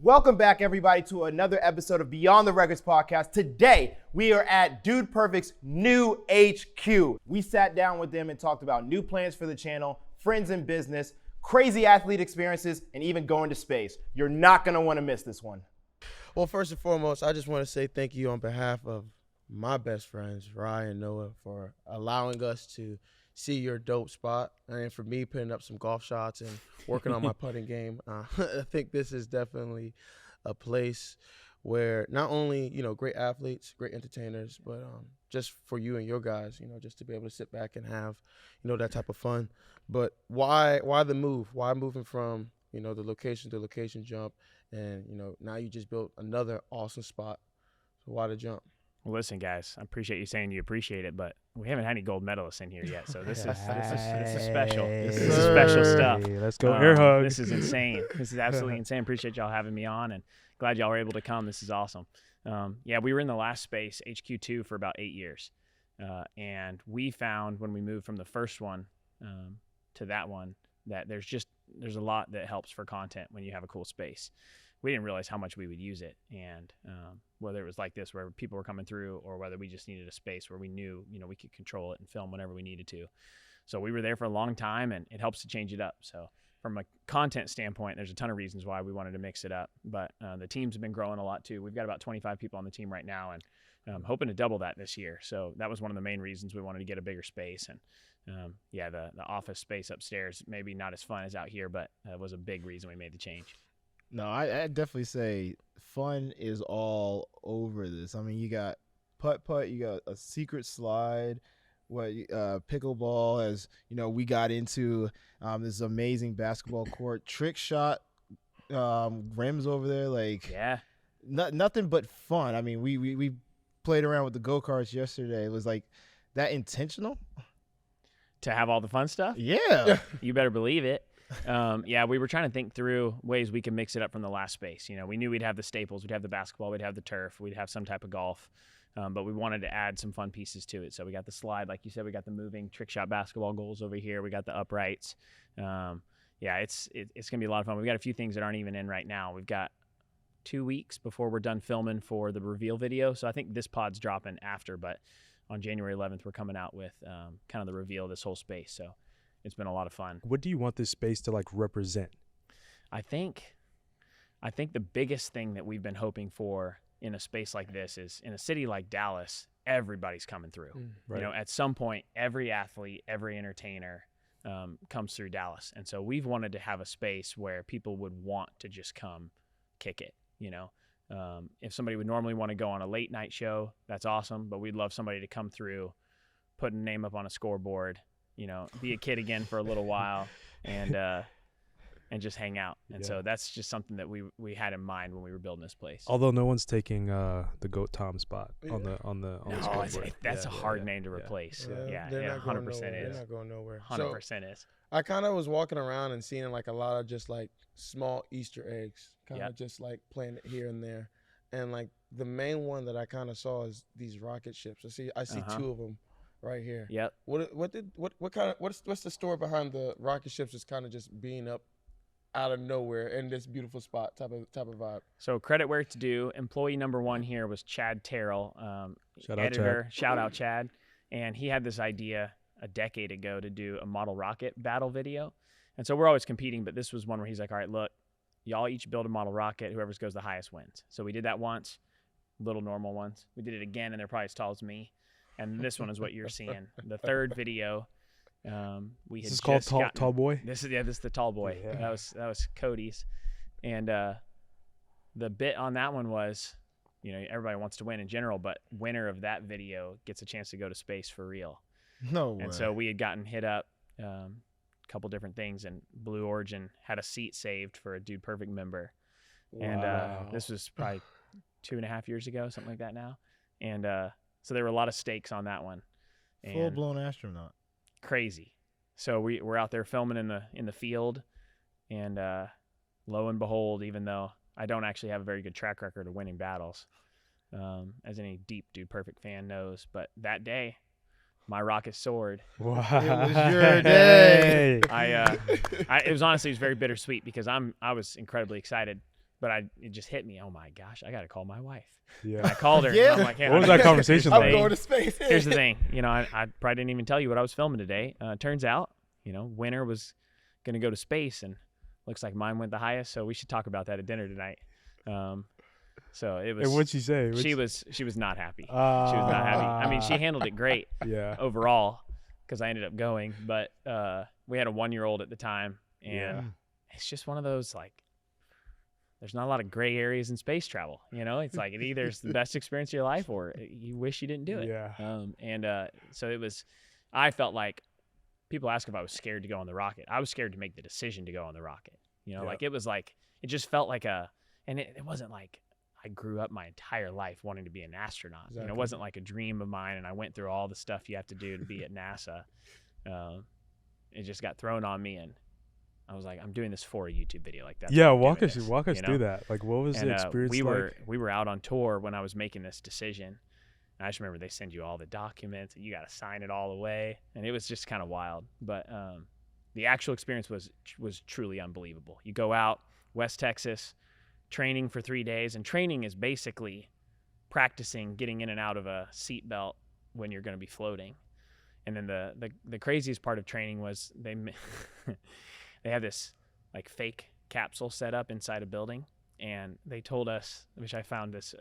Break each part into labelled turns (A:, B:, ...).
A: Welcome back, everybody, to another episode of Beyond the Records podcast. Today, we are at Dude Perfect's new HQ. We sat down with them and talked about new plans for the channel, friends in business, crazy athlete experiences, and even going to space. You're not going to want to miss this one.
B: Well, first and foremost, I just want to say thank you on behalf of my best friends, Ryan and Noah, for allowing us to see your dope spot, and for me putting up some golf shots and working on my putting game. I think this is definitely a place where not only, great athletes, great entertainers, but just for you and your guys, just to be able to sit back and have, that type of fun. But why the move? Why moving from, the location to location jump? And, now you just built another awesome spot. So why the jump?
C: Well, listen, guys, I appreciate you saying you appreciate it, but we haven't had any gold medalists in here yet, so this is special. This is special stuff.
D: Let's go air hug.
C: This is insane. This is absolutely insane. Appreciate y'all having me on, and glad y'all were able to come. This is awesome. We were in the last space, HQ2, for about 8 years, and we found when we moved from the first one to that one that there's a lot that helps for content when you have a cool space. We didn't realize how much we would use it, and whether it was like this where people were coming through or whether we just needed a space where we knew we could control it and film whenever we needed to. So we were there for a long time, and it helps to change it up. So from a content standpoint, there's a ton of reasons why we wanted to mix it up, but the teams have been growing a lot too. We've got about 25 people on the team right now, and hoping to double that this year. So that was one of the main reasons we wanted to get a bigger space. And the office space upstairs, maybe not as fun as out here, but it was a big reason we made the change.
E: No, I'd definitely say fun is all over this. I mean, you got putt-putt, you got a secret slide, pickleball, as we got into this amazing basketball court, trick shot, rims over there, nothing but fun. I mean, we played around with the go-karts yesterday. It was like that intentional
C: to have all the fun stuff.
E: Yeah,
C: you better believe it. We were trying to think through ways we could mix it up from the last space. We knew we'd have the staples, we'd have the basketball, we'd have the turf, we'd have some type of golf, but we wanted to add some fun pieces to it. So we got the slide, like you said, we got the moving trick shot basketball goals over here, we got the uprights. It's gonna be a lot of fun. We've got a few things that aren't even in right now. We've got 2 weeks before we're done filming for the reveal video. So I think this pod's dropping after, but on January 11th, we're coming out with kind of the reveal of this whole space. So it's been a lot of fun.
D: What do you want this space to represent? I
C: think the biggest thing that we've been hoping for in a space like this is in a city like Dallas, everybody's coming through. Right. At some point, every athlete, every entertainer comes through Dallas. And so we've wanted to have a space where people would want to just come kick it. If somebody would normally want to go on a late night show, that's awesome. But we'd love somebody to come through, put a name up on a scoreboard, be a kid again for a little while, and just hang out. And so that's just something that we had in mind when we were building this place.
D: Although no one's taking the Goat Tom spot on the scoreboard.
C: That's a hard name to replace. Yeah, 100% is.
B: They're not going nowhere.
C: 100% is.
B: I kind of was walking around and seeing a lot of just small Easter eggs, kind of just playing it here and there, and the main one that I kind of saw is these rocket ships. I see two of them right here.
C: Yep.
B: What's the story behind the rocket ships just kind of just being up out of nowhere in this beautiful spot type of vibe?
C: So credit where it's due. Employee number one here was Chad Terrell, editor. Shout out Chad. And he had this idea a decade ago to do a model rocket battle video. And so we're always competing, but this was one where he's like, all right, look, y'all each build a model rocket. Whoever goes the highest wins. So we did that once, little normal ones. We did it again, and they're probably as tall as me. And this one is what you're seeing. The third video, we had
D: this is called Tall Boy.
C: This is the Tall Boy. Yeah. That was Cody's, and the bit on that one was, everybody wants to win in general, but winner of that video gets a chance to go to space for real.
E: No way.
C: And so we had gotten hit up a couple different things, and Blue Origin had a seat saved for a Dude Perfect member, and this was probably 2.5 years ago, something like that now, and so there were a lot of stakes on that one.
E: Full-blown astronaut.
C: Crazy. So we're out there filming in the field, and lo and behold, even though I don't actually have a very good track record of winning battles, as any deep Dude Perfect fan knows, but that day, my rocket soared.
D: Wow.
E: It was your day.
C: It was honestly very bittersweet because I was incredibly excited it just hit me. Oh my gosh, I got to call my wife.
D: Yeah.
C: And I called her.
E: Yeah.
C: And I'm like, hey,
D: What was that conversation
E: I'm
D: like?
E: going to space.
C: Here's the thing. I probably didn't even tell you what I was filming today. Turns out, winner was going to go to space, and looks like mine went the highest. So we should talk about that at dinner tonight. So it was.
D: And what'd she say?
C: She was not happy. She was not happy. I mean, she handled it great
D: Yeah.
C: overall because I ended up going, but we had a 1-year-old at the time, and
D: Yeah.
C: it's just one of those like. There's not a lot of gray areas in space travel. It's like it either is the best experience of your life or you wish you didn't do it.
D: Yeah.
C: So it was. I felt like people ask if I was scared to go on the rocket. I was scared to make the decision to go on the rocket. Like it was like it just felt like and it wasn't like. I grew up my entire life wanting to be an astronaut.
D: Exactly.
C: It wasn't like a dream of mine, and I went through all the stuff you have to do to be at NASA. It just got thrown on me, and I was like, I'm doing this for a YouTube video. Like that.
D: Yeah. Walk us through that. Like, what was the experience
C: we were out on tour when I was making this decision. And I just remember they send you all the documents, and you got to sign it all away, and it was just kind of wild. But the actual experience was truly unbelievable. You go out, West Texas. Training for 3 days, and training is basically practicing getting in and out of a seatbelt when you're going to be floating. And then the craziest part of training was they have this like fake capsule set up inside a building, and they told us, which I found this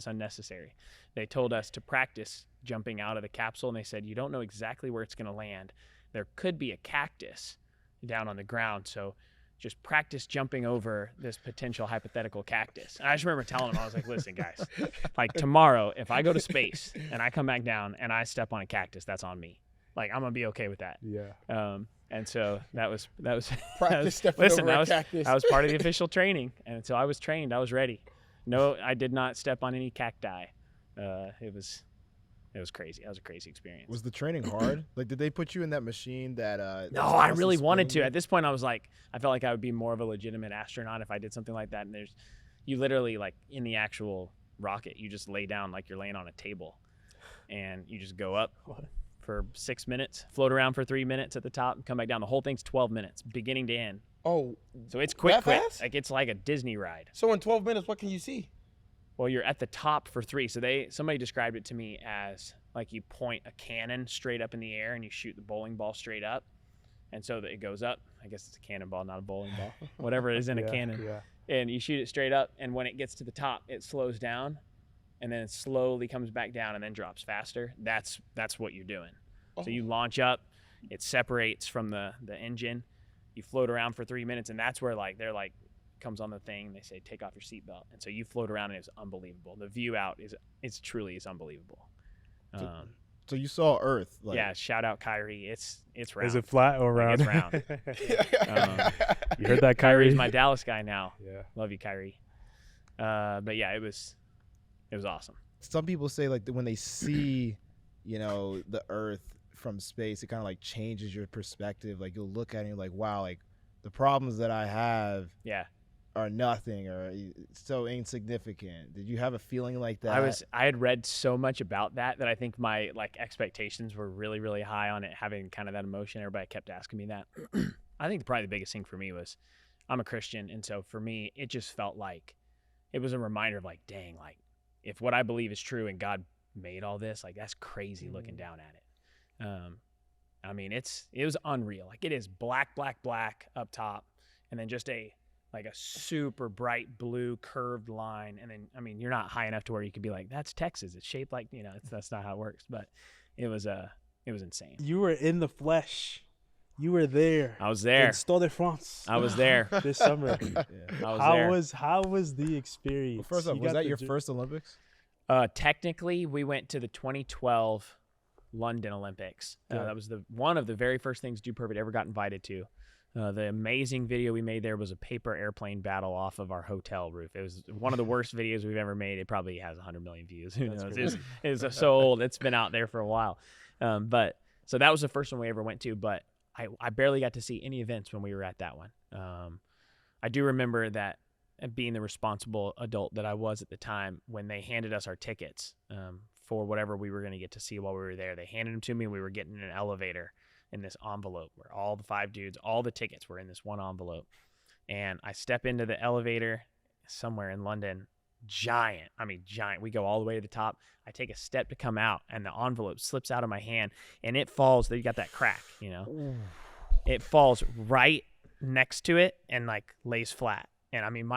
C: unnecessary. They told us to practice jumping out of the capsule, and they said you don't know exactly where it's going to land. There could be a cactus down on the ground, so just practice jumping over this potential hypothetical cactus. And I just remember telling them, I was like, listen, guys, like tomorrow, if I go to space and I come back down and I step on a cactus, that's on me. Like, I'm going to be okay with that.
D: Yeah.
C: And so that was
B: Practice stepping over a cactus.
C: That was part of the official training. And until I was trained, I was ready. No, I did not step on any cacti. It was crazy. That was a crazy experience.
E: Was the training hard? Like, did they put you in that machine that?
C: No, I really wanted to. At this point, I was like, I felt like I would be more of a legitimate astronaut if I did something like that. And you literally like in the actual rocket, you just lay down like you're laying on a table, and you just go up for 6 minutes, float around for 3 minutes at the top, and come back down. The whole thing's 12 minutes, beginning to end.
B: Oh,
C: so it's quick.
B: Fast?
C: Like it's like a Disney ride.
B: So in 12 minutes, what can you see?
C: Well, you're at the top for 3. So somebody described it to me as like you point a cannon straight up in the air and you shoot the bowling ball straight up. And so that it goes up. I guess it's a cannonball, not a bowling ball. Whatever it is in a cannon.
D: Yeah.
C: And you shoot it straight up. And when it gets to the top, it slows down. And then it slowly comes back down and then drops faster. That's what you're doing.
B: Oh.
C: So you launch up. It separates from the engine. You float around for 3 minutes. And that's where they're like, comes on the thing. They say, take off your seatbelt. And so you float around and it's unbelievable. The view out is truly unbelievable.
E: So you saw Earth. Like,
C: Yeah, shout out Kyrie. It's round.
D: Is it flat or round?
C: It's round.
D: You heard that, Kyrie?
C: Kyrie's my Dallas guy now.
D: Yeah.
C: Love you, Kyrie. But yeah, it was awesome.
E: Some people say like when they see, the Earth from space, it kind of like changes your perspective. Like you'll look at it and you're like, wow, like the problems that I have are nothing or so insignificant. Did you have a feeling like that?
C: I had read so much about that I think my expectations were really, really high on it, having kind of that emotion. Everybody kept asking me that. I think probably the biggest thing for me was I'm a Christian. And so for me, it just felt like it was a reminder of like, dang, like if what I believe is true and God made all this, like that's crazy looking down at it. I mean, it was unreal. Like it is black, black, black up top. And then just a super bright blue curved line. And then, I mean, you're not high enough to where you could be like, that's Texas. It's shaped like, that's not how it works. But it was insane.
F: You were in the flesh. You were there.
C: I was there.
F: In Stade de France.
C: I was there.
F: This summer.
C: I was there.
F: How was the experience?
E: Well, first off, was that your first Olympics?
C: Technically, we went to the 2012 London Olympics. That was one of the very first things Do Perfect ever got invited to. The amazing video we made there was a paper airplane battle off of our hotel roof. It was one of the worst videos we've ever made. It probably has 100 million views. Who knows? It's so old. It's been out there for a while. But so that was the first one we ever went to. But I barely got to see any events when we were at that one. I do remember that being the responsible adult that I was at the time, when they handed us our tickets for whatever we were going to get to see while we were there, they handed them to me. We were getting in an elevator in this envelope where all the 5 dudes, all the tickets were in this one envelope. And I step into the elevator, somewhere in London. Giant. We go all the way to the top. I take a step to come out, and the envelope slips out of my hand, and it falls. You got that crack, It falls right next to it and like lays flat. And I mean,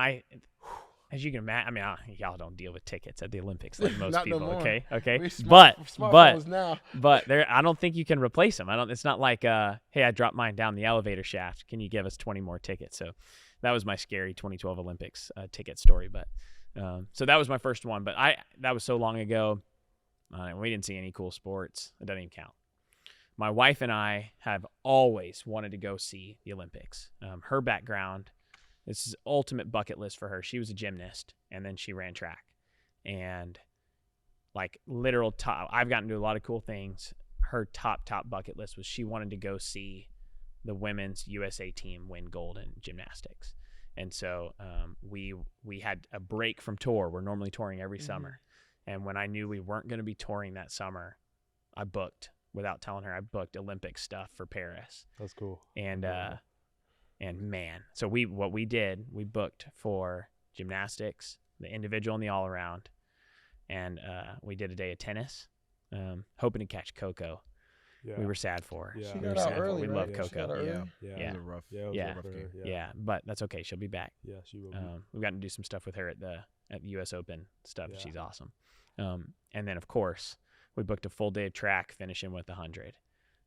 C: as you can imagine, y'all don't deal with tickets at the Olympics like most
B: Not
C: people.
B: no more.
C: Okay.
B: Smartphones now.
C: But I don't think you can replace them. It's not like, hey, I dropped mine down the elevator shaft. Can you give us 20 more tickets? So that was my scary 2012 Olympics ticket story. But so that was my first one. But that was so long ago. We didn't see any cool sports. It doesn't even count. My wife and I have always wanted to go see the Olympics. Her background, this is ultimate bucket list for her. She was a gymnast, and then she ran track. And like literal top, I've gotten to do a lot of cool things. Her top bucket list was she wanted to go see the women's USA team win gold in gymnastics. And so we had a break from tour. We're normally touring every summer. And when I knew we weren't going to be touring that summer, I booked, without telling her, I booked Olympic stuff for Paris.
D: That's cool.
C: And man, so we booked for gymnastics, the individual and the all around, and we did a day of tennis, hoping to catch Coco.
D: Yeah.
C: We were sad for her.
D: Yeah.
B: She
C: We were
B: got out
C: sad for her.
B: early,
C: We
B: right?
C: love
B: Yeah, she
C: Coco.
B: got out early.
D: Yeah.
C: Yeah.
E: It was a rough.
D: Yeah, it was
C: Yeah.
D: rough for her.
C: Yeah, but that's okay. She'll be back.
D: Yeah, she will be.
C: We've gotten to do some stuff with her at the U.S. Open stuff.
D: Yeah.
C: She's awesome. And then of course we booked a full day of track, finishing with 100.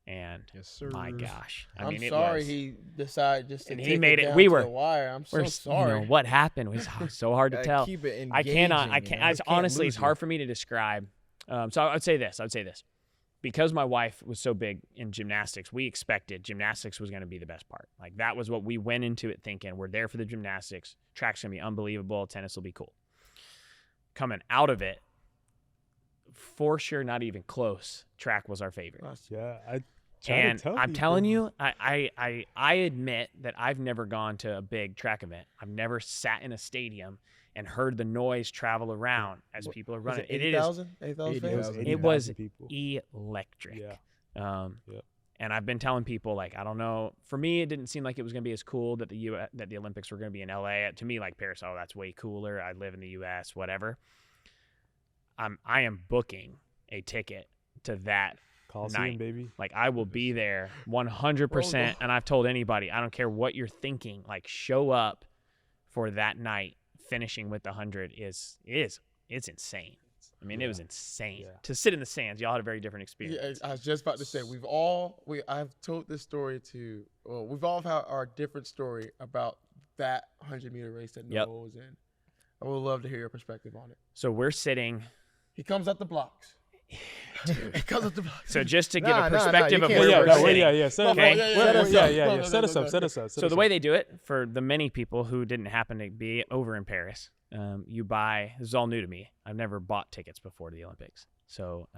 C: And
E: Yes, sir.
C: my gosh,
B: I'm
C: it
B: sorry
C: was,
B: he decided just to
C: and
B: take
C: he made it.
B: down
C: We
B: to
C: were
B: the wire. I'm so sorry.
C: what happened was so hard to tell.
E: Keep it
C: I cannot.
E: engaging,
C: Honestly,
E: lose
C: it's
E: you.
C: hard for me to describe. So I would say this. Because my wife was so big in gymnastics, we expected gymnastics was going to be the best part. Like that was what we went into it thinking. We're there for the gymnastics. Track's going to be unbelievable. Tennis will be cool. Coming out of it, for sure, not even close. Track was our favorite.
D: Yeah,
C: And I'm telling you, I admit that I've never gone to a big track event. I've never sat in a stadium and heard the noise travel around as people are running. It
B: 80,000 fans?
C: It was
D: people.
C: electric.
D: Yeah.
C: And I've been telling people, like, I don't know. For me, it didn't seem like it was going to be as cool that the Olympics were going to be in LA. To me, like Paris, that's way cooler. I live in the US, whatever. I am booking a ticket to that
D: Coliseum,
C: night.
D: baby.
C: Like I will be there 100%. And I've told anybody, I don't care what you're thinking, like show up for that night. Finishing with 100 it's insane. I mean, it was insane to sit in the sands. Y'all had a very different experience.
B: Yeah, I was just about to say I've told this story we've all had our different story about that 100-meter race that Noah was in. I would love to hear your perspective on it.
C: So we're sitting.
B: He comes up the blocks.
C: So just to give a perspective of
E: can't-
C: where we're sitting.
D: Set us up.
C: So the way they do it, for the many people who didn't happen to be over in Paris, you buy, this is all new to me. I've never bought tickets before to the Olympics. So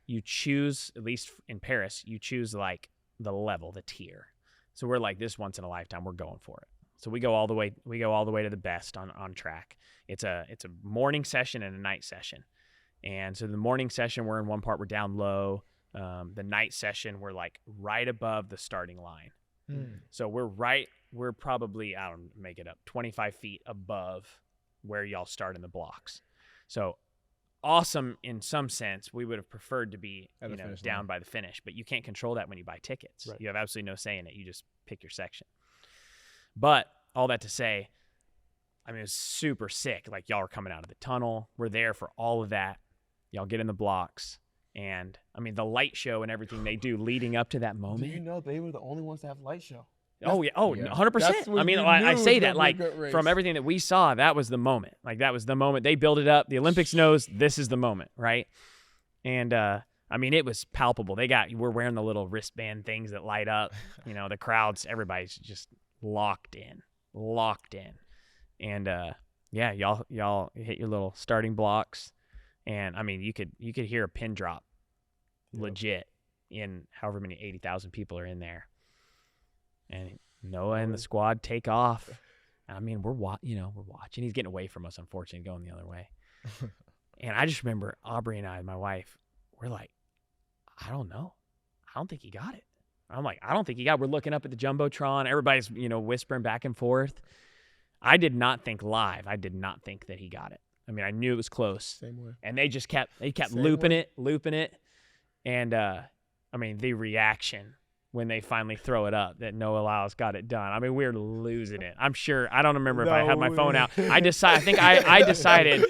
C: you choose, at least in Paris, you choose like the level, the tier. So we're like, this once in a lifetime, we're going for it. So we go all the way to the best on track. It's a morning session and a night session. And so the morning session, we're in one part, we're down low. The night session, we're like right above the starting line. So we're probably, I don't make it up, 25 feet above where y'all start in the blocks. So awesome in some sense. We would have preferred to be down by the finish, but you can't control that when you buy tickets. Right. You have absolutely no say in it. You just pick your section. But all that to say, I mean, it was super sick. Like y'all are coming out of the tunnel. We're there for all of that. Y'all get in the blocks. And I mean, the light show and everything they do leading up to that moment.
B: Do you know they were the only ones to have light show?
C: Oh, yeah. Oh, 100%. I mean, I say that like from everything that we saw, that was the moment. Like that was the moment. They build it up. The Olympics knows this is the moment, right? And I mean, it was palpable. We're wearing the little wristband things that light up. The crowds, everybody's just locked in. And y'all hit your little starting blocks. And I mean, you could hear a pin drop legit in however many 80,000 people are in there. And Noah and the squad take off. I mean, we're watching. He's getting away from us, unfortunately, going the other way. And I just remember Aubrey and I, my wife, we're like, I don't know. I don't think he got it. I'm like, I don't think he got it. We're looking up at the Jumbotron. Everybody's, whispering back and forth. I did not think live. I did not think that he got it. I mean, I knew it was close.
B: Same way.
C: And they just kept
B: Same
C: looping
B: way.
C: it. And, I mean, the reaction when they finally throw it up that Noah Lyles got it done. I mean, we're losing it. I'm sure. I don't remember if I had my phone out. I think I decided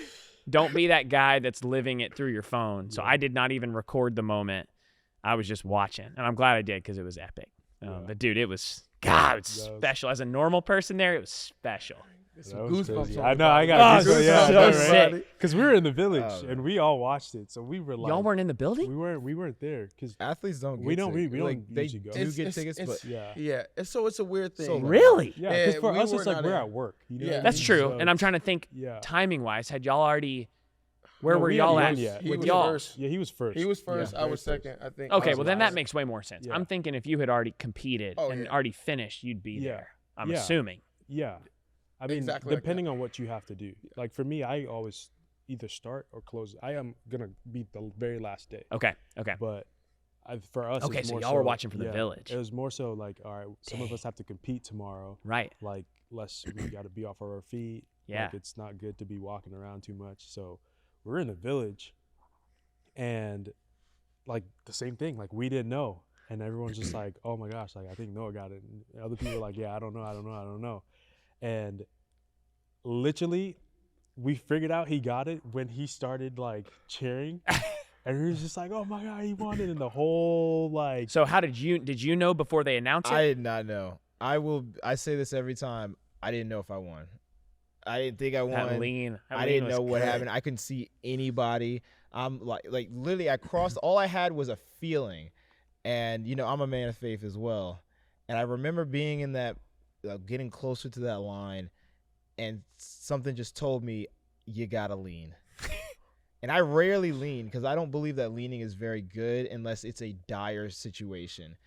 C: don't be that guy that's living it through your phone. So I did not even record the moment. I was just watching. And I'm glad I did because it was epic. But, dude, it was special. As a normal person there, it was special.
B: Some goosebumps.
D: I know. I got
C: Oh,
D: goosebumps. Yeah,
C: so
D: I know,
C: sick.
D: right? Because we were in the village and we all watched it, so we were like,
C: Y'all weren't in the building?
D: we weren't there because
E: Athletes don't.
D: we
E: get
D: don't
E: tickets.
D: we don't
E: Like, they
D: usually go.
E: do get tickets, but
B: Yeah. And so it's a weird thing.
E: So
C: Really?
D: Yeah, because
B: Yeah,
D: for
B: we
D: us
B: were
D: it's like
B: not
D: we're
B: in.
D: at work. You know
B: Yeah.
D: what I
C: That's
D: mean?
C: true.
D: So,
C: And I'm trying to think
D: yeah.
C: timing wise. Had y'all already? Where
D: No,
C: were
D: we
C: y'all
D: hadn't
C: at
D: won yet.
B: He
C: with
B: was
C: y'all?
B: first.
D: Yeah, he was first.
B: He was first.
D: Yeah,
B: I was
D: very
B: second. I think.
C: Okay,
B: I was
C: well then that
B: last.
C: makes way more sense.
D: Yeah.
C: I'm thinking if you had already competed
B: Oh,
C: and
B: yeah.
C: already finished, you'd be
D: Yeah.
C: there. I'm
D: Yeah.
C: assuming.
D: Yeah, I mean,
B: Exactly like
D: depending on what you have to do. Like for me, I always either start or close. I am gonna be the very last day.
C: Okay.
D: But for us,
C: Okay,
D: it's
C: so
D: more
C: y'all were watching from the village.
D: It was more so like, all right, some of
C: Dang.
D: us have to compete tomorrow.
C: Right.
D: Like, we got to be off of our feet.
C: Yeah.
D: Like, it's not good to be walking around too much. So we're in the village, and like the same thing. Like we didn't know, and everyone's just like, oh my gosh, like I think Noah got it. And other people were like, yeah, I don't know. And literally, we figured out he got it when he started like cheering. And he was just like, "Oh my God, he won it!" And the whole like.
C: So how did you know before they announced it?
E: I did not know. I say this every time. I didn't know if I won. I didn't think I
C: That
E: won.
C: lean.
E: I didn't know what happened. I couldn't see anybody. I'm like literally, I crossed. All I had was a feeling, and I'm a man of faith as well. And I remember being in that, getting closer to that line, and something just told me, you gotta lean. And I rarely lean because I don't believe that leaning is very good unless it's a dire situation.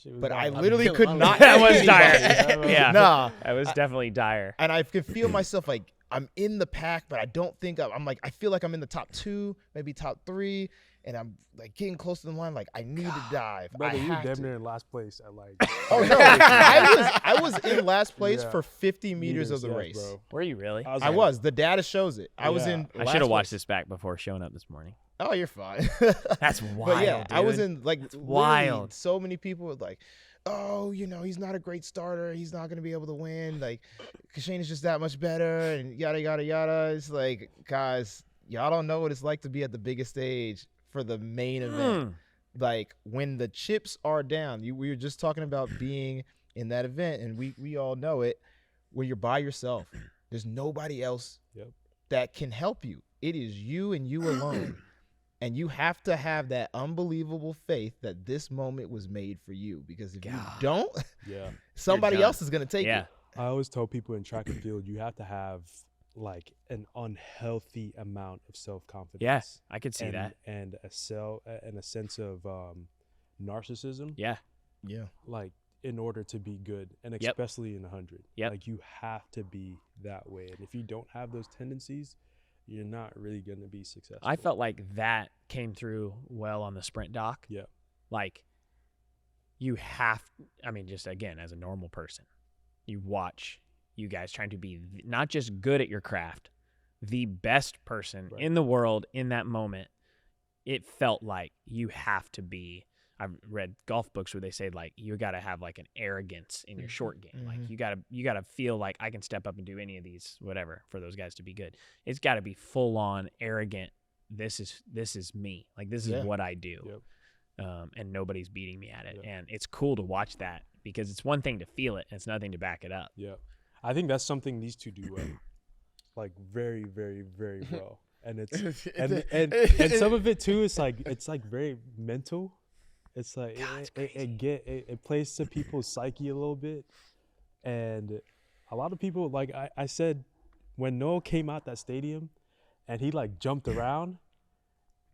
E: But I literally could not.
C: That was
E: anybody.
C: dire. Yeah.
E: Nah.
C: That was definitely dire.
E: And I could feel myself like I'm in the pack, but I don't think I'm like, I feel like I'm in the top 2, maybe top 3, and I'm like getting close to the line. Like I need to dive.
D: Brother,
E: I
D: you
E: have
D: damn
E: to.
D: near in last place at like.
E: Oh no, I was in last place
D: Yeah.
E: for 50 meters of the
D: yes,
E: race.
D: bro.
C: Were you really?
E: I was. The data shows it. I was
D: Yeah.
E: in.
C: I
E: last
C: should have watched
E: place.
C: this back before showing up this morning.
E: Oh, you're fine.
C: That's wild.
E: But yeah, I was
C: dude.
E: in like
C: wild.
E: So many people were like, "Oh, he's not a great starter. He's not going to be able to win. Like, Kishane is just that much better." And yada yada yada. It's like, guys, y'all don't know what it's like to be at the biggest stage for the main event. Like when the chips are down. We were just talking about being in that event, and we all know it. When you're by yourself, there's nobody else that can help you. It is you and you alone. And you have to have that unbelievable faith that this moment was made for you. Because if you don't, somebody else is going to take it.
D: I always tell people in track and field, you have to have like an unhealthy amount of self-confidence.
C: Yeah, I could see that.
D: And a sense of narcissism.
C: Yeah.
E: Yeah.
D: Like in order to be good, and especially in 100.
C: Yep.
D: Like you have to be that way. And if you don't have those tendencies, you're not really going to be successful.
C: I felt like that came through well on the sprint doc.
D: Yeah.
C: Like you have, I mean, just again, as a normal person, you watch you guys trying to be not just good at your craft, the best person in the world in that moment. It felt like you have to be. I've read golf books where they say like you got to have like an arrogance in your short game. Like you got to feel like I can step up and do any of these whatever for those guys to be good. It's got to be full on arrogant. This is me. Like this is what I do. And nobody's beating me at it. And it's cool to watch that because it's one thing to feel it and it's another thing to back it up.
D: Yeah. I think that's something these two do well. Like very, very, very well. And it's and some of it too is like it's like very mental. It's like it plays to people's psyche a little bit, and a lot of people like I said when Noah came out that stadium, and he like jumped around,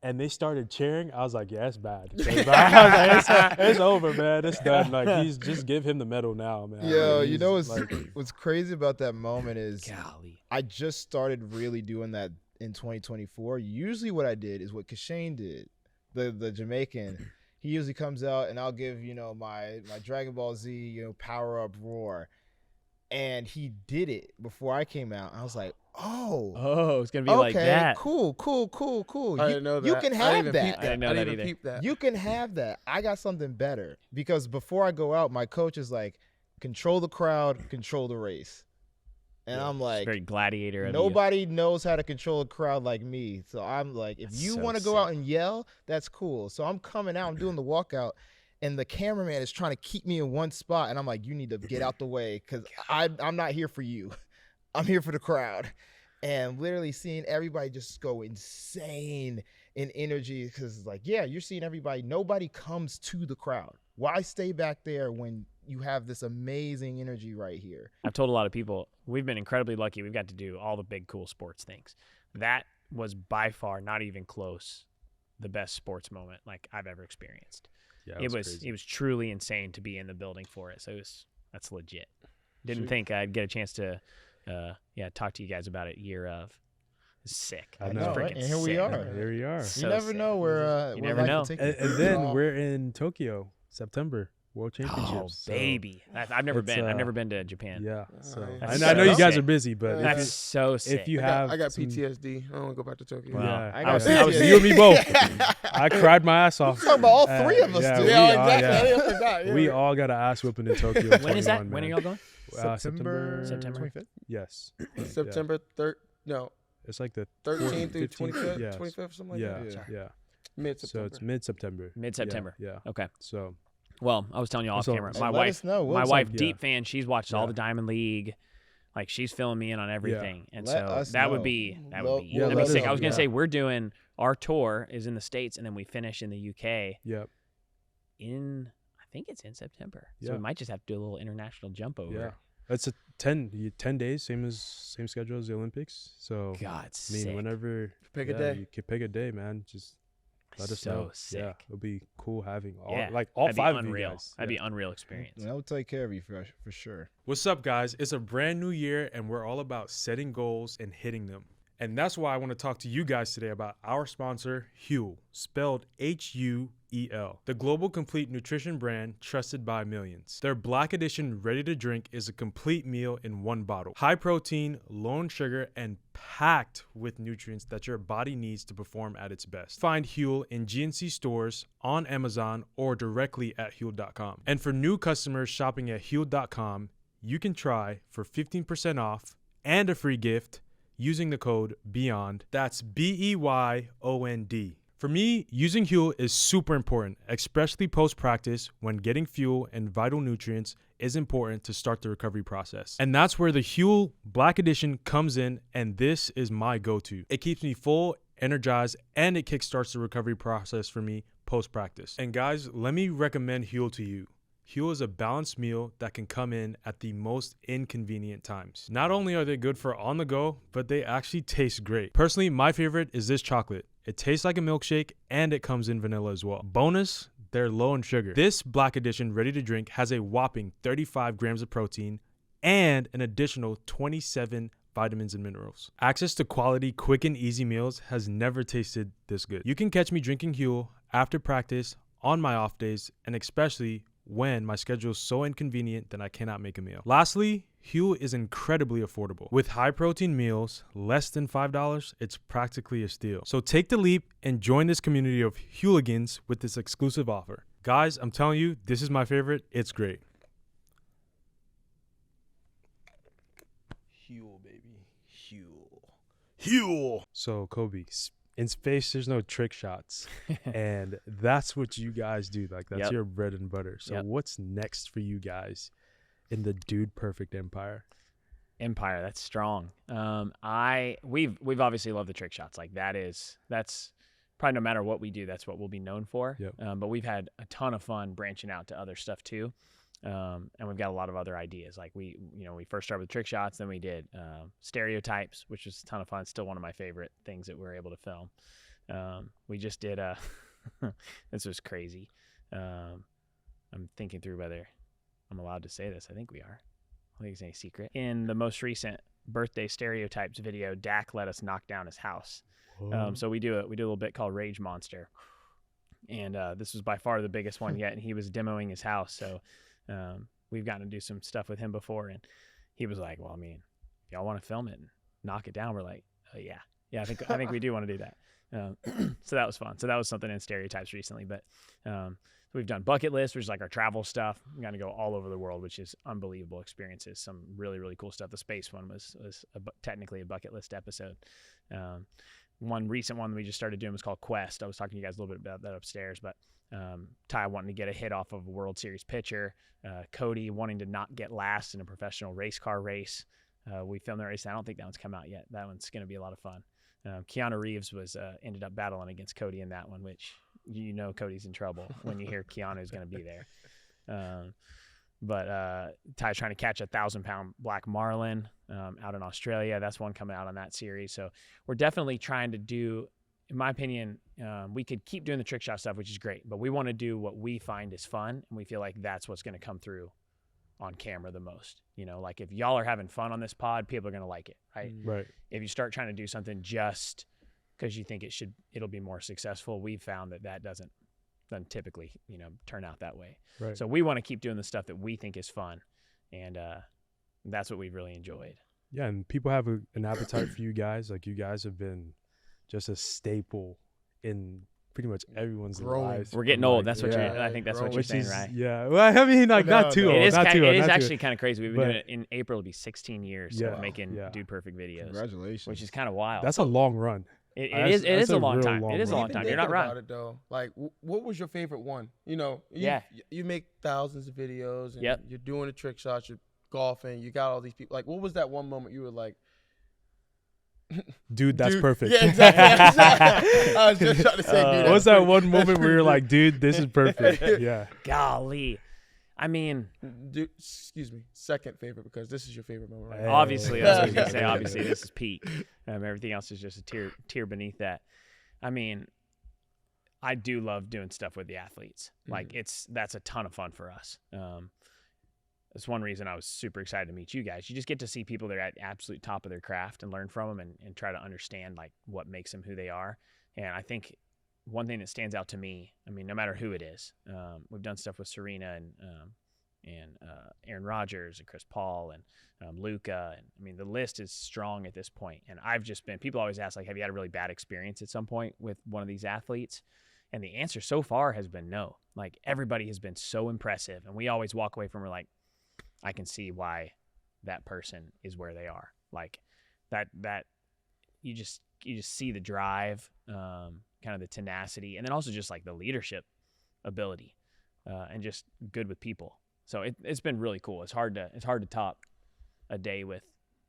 D: and they started cheering. I was like, yeah, it's bad. It's bad. I was like, it's over, man. It's done. Like he's just give him the medal now, man.
E: Yo,
D: Like,
E: you know
D: like,
E: what's crazy about that moment is
C: Golly.
E: I just started really doing that in 2024. Usually what I did is what Kishane did, the Jamaican. He usually comes out and I'll give, my Dragon Ball Z, power up roar. and he did it before I came out. I was like,
C: Oh, it's gonna be like that.
E: Cool.
B: I didn't know that.
E: You can
B: I
E: have
B: didn't even
E: that.
B: peep
C: I didn't know
B: I
C: that
B: didn't even
C: either.
B: peep that.
E: You can have that. I got something better because before I go out, my coach is like, control the crowd, control the race. And I'm
C: It's
E: like,
C: very gladiator of you.
E: nobody knows how to control a crowd like me. So I'm like, if
C: That's
E: you
C: so
E: want to go out
C: sick.
E: and yell, that's cool. So I'm coming out, I'm doing the walkout, and the cameraman is trying to keep me in one spot. And I'm like, you need to get out the way because I'm not here for you. I'm here for the crowd. And literally seeing everybody just go insane in energy because it's like, yeah, you're seeing everybody. Nobody comes to the crowd. Why stay back there when you have this amazing energy right here?
C: I've told a lot of people we've been incredibly lucky. We've got to do all the big, cool sports things. That was by far not even close the best sports moment like I've ever experienced.
D: Yeah,
C: It was
D: crazy.
C: truly insane to be in the building for it. So that's legit. Didn't think I'd get a chance to talk to you guys about it year of. It's sick.
D: I
C: It's
D: know,
E: right?
C: freaking
E: And here we
C: sick.
E: are.
D: Here we are.
C: So
E: You never
C: sick.
E: know where
C: You
E: where
C: never
E: life
C: know.
E: will take
D: And,
E: you.
D: and then we're in Tokyo, September, World
C: Oh,
D: Championships. so,
C: baby. I've never
D: it's,
C: been. I've never been to Japan.
D: yeah. So
B: That's
D: I know you
C: so
D: guys
C: sick.
D: are busy, but if
C: That's
D: you-
C: so sick.
D: if you
B: I
D: have,
B: got
D: some-
B: PTSD. I don't want to go back to Tokyo.
C: Wow.
D: Yeah,
E: I
C: I was-
E: got
C: I was-
E: PTSD.
D: you and me both. I cried my ass off.
E: Talking about all three of us,
D: yeah,
E: dude.
D: we
B: Yeah,
D: all-
B: exactly.
D: yeah.
B: I didn't forgot. Yeah.
D: We all got an ass whooping in Tokyo.
C: When is that?
D: 21,
C: When are
D: man.
C: y'all going?
E: September
C: September.
E: 25th.
D: Yes.
B: September 3rd. No,
D: It's like the
B: 13th through
D: 15th,
B: 25th,
D: yes.
B: 25th, something like
D: yeah,
B: that.
E: Yeah.
D: yeah.
B: Mid
D: So
B: September.
D: it's mid-September.
C: Mid-September.
D: Yeah.
C: Okay.
D: So
C: Well, I was telling you off
D: So-
C: camera.
D: Hey,
C: My
E: let
C: wife,
E: us know. We'll
C: my
E: talk-
C: wife,
D: yeah.
C: deep fan. She's watched all
D: Yeah.
C: the Diamond League. Like she's filling me in on everything, and
E: Let
C: so
E: us
C: that would
E: know.
C: be
E: Yeah,
C: that'd be
E: let us
C: sick.
E: know,
C: I was gonna
D: yeah.
C: say we're doing our tour is in the States, and then we finish in the UK
D: Yep.
C: I think it's in September. So
D: Yeah.
C: we might just have to do a little international jump over.
D: Yeah. It's a 10 days, same schedule as the Olympics. So
C: God,
D: I mean,
C: sick.
D: whenever
B: Pick a
D: yeah,
B: day.
D: you can pick a day, man. Just let us
C: So
D: know. Yeah,
C: sick.
D: it'll be cool having all
C: Yeah,
D: all
C: that'd be
D: five of
C: unreal.
D: you guys.
C: That'd be
D: Yeah.
C: unreal experience.
E: And I will take care of you for sure.
D: What's up, guys? It's a brand new year, and we're all about setting goals and hitting them. And that's why I want to talk to you guys today about our sponsor, HUEL, spelled HUEL, the global complete nutrition brand trusted by millions. Their Black Edition ready to drink is a complete meal in one bottle. High protein, low in sugar, and packed with nutrients that your body needs to perform at its best. Find HUEL in GNC stores, on Amazon, or directly at HUEL.com. And for new customers shopping at HUEL.com, you can try for 15% off and a free gift using the code BEYOND. That's BEYOND. For me, using HUEL is super important, especially post-practice when getting fuel and vital nutrients is important to start the recovery process. And that's where the HUEL Black Edition comes in, and this is my go-to. It keeps me full, energized, and it kickstarts the recovery process for me post-practice. And guys, let me recommend HUEL to you. HUEL is a balanced meal that can come in at the most inconvenient times. Not only are they good for on the go, but they actually taste great. Personally, my favorite is this chocolate. It tastes like a milkshake and it comes in vanilla as well. Bonus, they're low in sugar. This Black Edition ready to drink has a whopping 35 grams of protein and an additional 27 vitamins and minerals. Access to quality, quick and easy meals has never tasted this good. You can catch me drinking HUEL after practice, on my off days, and especially when my schedule is so inconvenient that I cannot make a meal. Lastly, HUEL is incredibly affordable. With high protein meals, less than $5, it's practically a steal. So take the leap and join this community of hooligans with this exclusive offer. Guys, I'm telling you, this is my favorite. It's great.
E: HUEL, baby. HUEL.
D: HUEL. So, Kobe, in space, there's no trick shots. And that's what you guys do. Like, that's
C: Yep.
D: your bread and butter. So,
C: Yep.
D: what's next for you guys in the Dude Perfect empire?
C: Empire, that's strong. We've obviously loved the trick shots. Like that's probably no matter what we do, that's what we'll be known for.
D: Yep.
C: But we've had a ton of fun branching out to other stuff too. And we've got a lot of other ideas. Like we first started with trick shots, then we did stereotypes, which was a ton of fun. Still one of my favorite things that we were able to film. We just did this was crazy. I'm thinking through whether I'm allowed to say this. I think we are. I think it's any secret. In the most recent birthday stereotypes video, Dak let us knock down his house. So we do a little bit called Rage Monster, and this was by far the biggest one yet. And he was demoing his house, so we've gotten to do some stuff with him before, and he was like, well, I mean, if y'all want to film it and knock it down, we're like, yeah, I think we do want to do that. So that was fun. So that was something in Stereotypes recently. But we've done bucket lists, which is like our travel stuff. We got to go all over the world, which is unbelievable experiences. Some really, really cool stuff. The space one was technically a bucket list episode. One recent one we just started doing was called Quest. I was talking to you guys a little bit about that upstairs, but Ty wanting to get a hit off of a World Series pitcher, Cody wanting to not get last in a professional race car race. We filmed the race. I don't think that one's come out yet. That one's going to be a lot of fun. Keanu Reeves was ended up battling against Cody in that one, which Cody's in trouble when you hear Keanu's going to be there. But Ty's trying to catch a 1,000-pound black marlin out in Australia. That's one coming out on that series. So we're definitely trying to do, in my opinion, we could keep doing the trick shot stuff, which is great, but we want to do what we find is fun, and we feel like that's what's going to come through on camera the most. Like if y'all are having fun on this pod, people are going to like it, right?
D: Right.
C: If you start trying to do something just because you think it'll be more successful, we've found that doesn't typically, turn out that way.
D: Right.
C: So we want to keep doing the stuff that we think is fun, and that's what we've really enjoyed.
D: Yeah, and people have an appetite for you guys. Like, you guys have been just a staple in pretty much everyone's lives.
C: We're getting old. That's what I think that's what you're saying,
D: is,
C: right?
D: Yeah. Well, I mean, like, not too old.
C: It is,
D: not too old,
C: it is
D: not too
C: actually kind of crazy. We've been doing it in April. It'll be 16 years of making Dude Perfect videos.
E: Congratulations.
C: Which is kind of wild.
D: That's a long run.
C: It is a long time. It is a long time. You're not
B: about
C: wrong.
B: it though. Like, what was your favorite one? You make thousands of videos, and you're doing the trick shots, you're golfing, you got all these people. Like, what was that one moment you were like,
D: dude, that's perfect?
B: Yeah, exactly. I was just trying to say, dude.
D: What was that one moment where you're like, dude, this is perfect? Yeah.
C: Golly. I mean,
B: dude, excuse me, second favorite, because this is your favorite moment, right?
C: Obviously, that's what I was going to say. Obviously, this is peak. Everything else is just a tier beneath that. I mean, I do love doing stuff with the athletes. Like, that's a ton of fun for us. That's one reason I was super excited to meet you guys. You just get to see people that are at absolute top of their craft and learn from them and try to understand like what makes them who they are. And I think one thing that stands out to me, I mean, no matter who it is, we've done stuff with Serena and Aaron Rodgers and Chris Paul and Luca. And I mean, the list is strong at this point. And people always ask, like, have you had a really bad experience at some point with one of these athletes? And the answer so far has been no. Like, everybody has been so impressive. And we always walk away from, we're like, I can see why that person is where they are. Like that you just see the drive, kind of the tenacity, and then also just like the leadership ability, and just good with people. So it's been really cool. It's hard to top a day with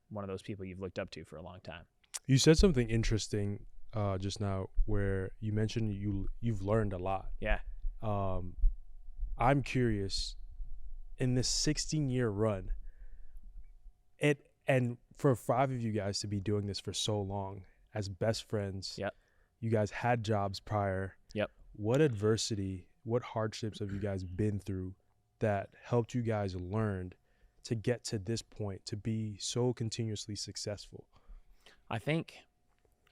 C: one of those people you've looked up to for a long time.
D: You said something interesting just now where you mentioned you've learned a lot.
C: Yeah.
D: I'm curious, in this 16-year run, and for 5 of you guys to be doing this for so long as best friends, you guys had jobs prior. What adversity, what hardships have you guys been through that helped you guys learn to get to this point, to be so continuously successful?
C: I think,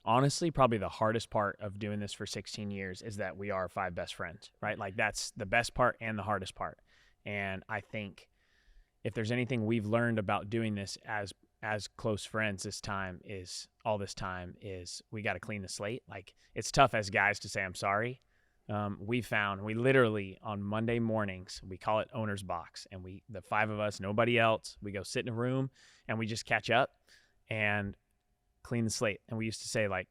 C: honestly, probably the hardest part of doing this for 16 years is that we are 5 best friends, right? Like, that's the best part and the hardest part. And I think if there's anything we've learned about doing this as close friends this time is we got to clean the slate. Like, it's tough as guys to say, I'm sorry. We literally on Monday mornings, we call it owner's box, and the 5 of us, nobody else, we go sit in a room and we just catch up and clean the slate. And we used to say, like,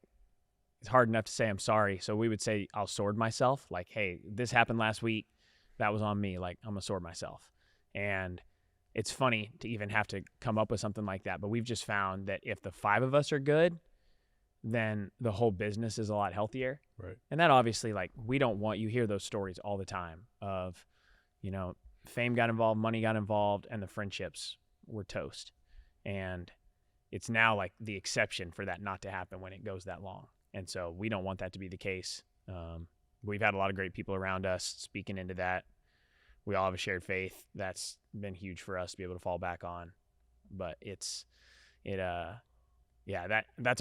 C: it's hard enough to say I'm sorry. So we would say, I'll sword myself. Like, hey, this happened last week. That was on me. Like, I'm gonna sword myself. And it's funny to even have to come up with something like that. But we've just found that if the 5 of us are good, then the whole business is a lot healthier.
D: Right.
C: And that obviously, like, you hear those stories all the time of, fame got involved, money got involved, and the friendships were toast. And it's now like the exception for that not to happen when it goes that long. And so we don't want that to be the case. We've had a lot of great people around us speaking into that. We all have a shared faith. That's been huge for us to be able to fall back on. But that's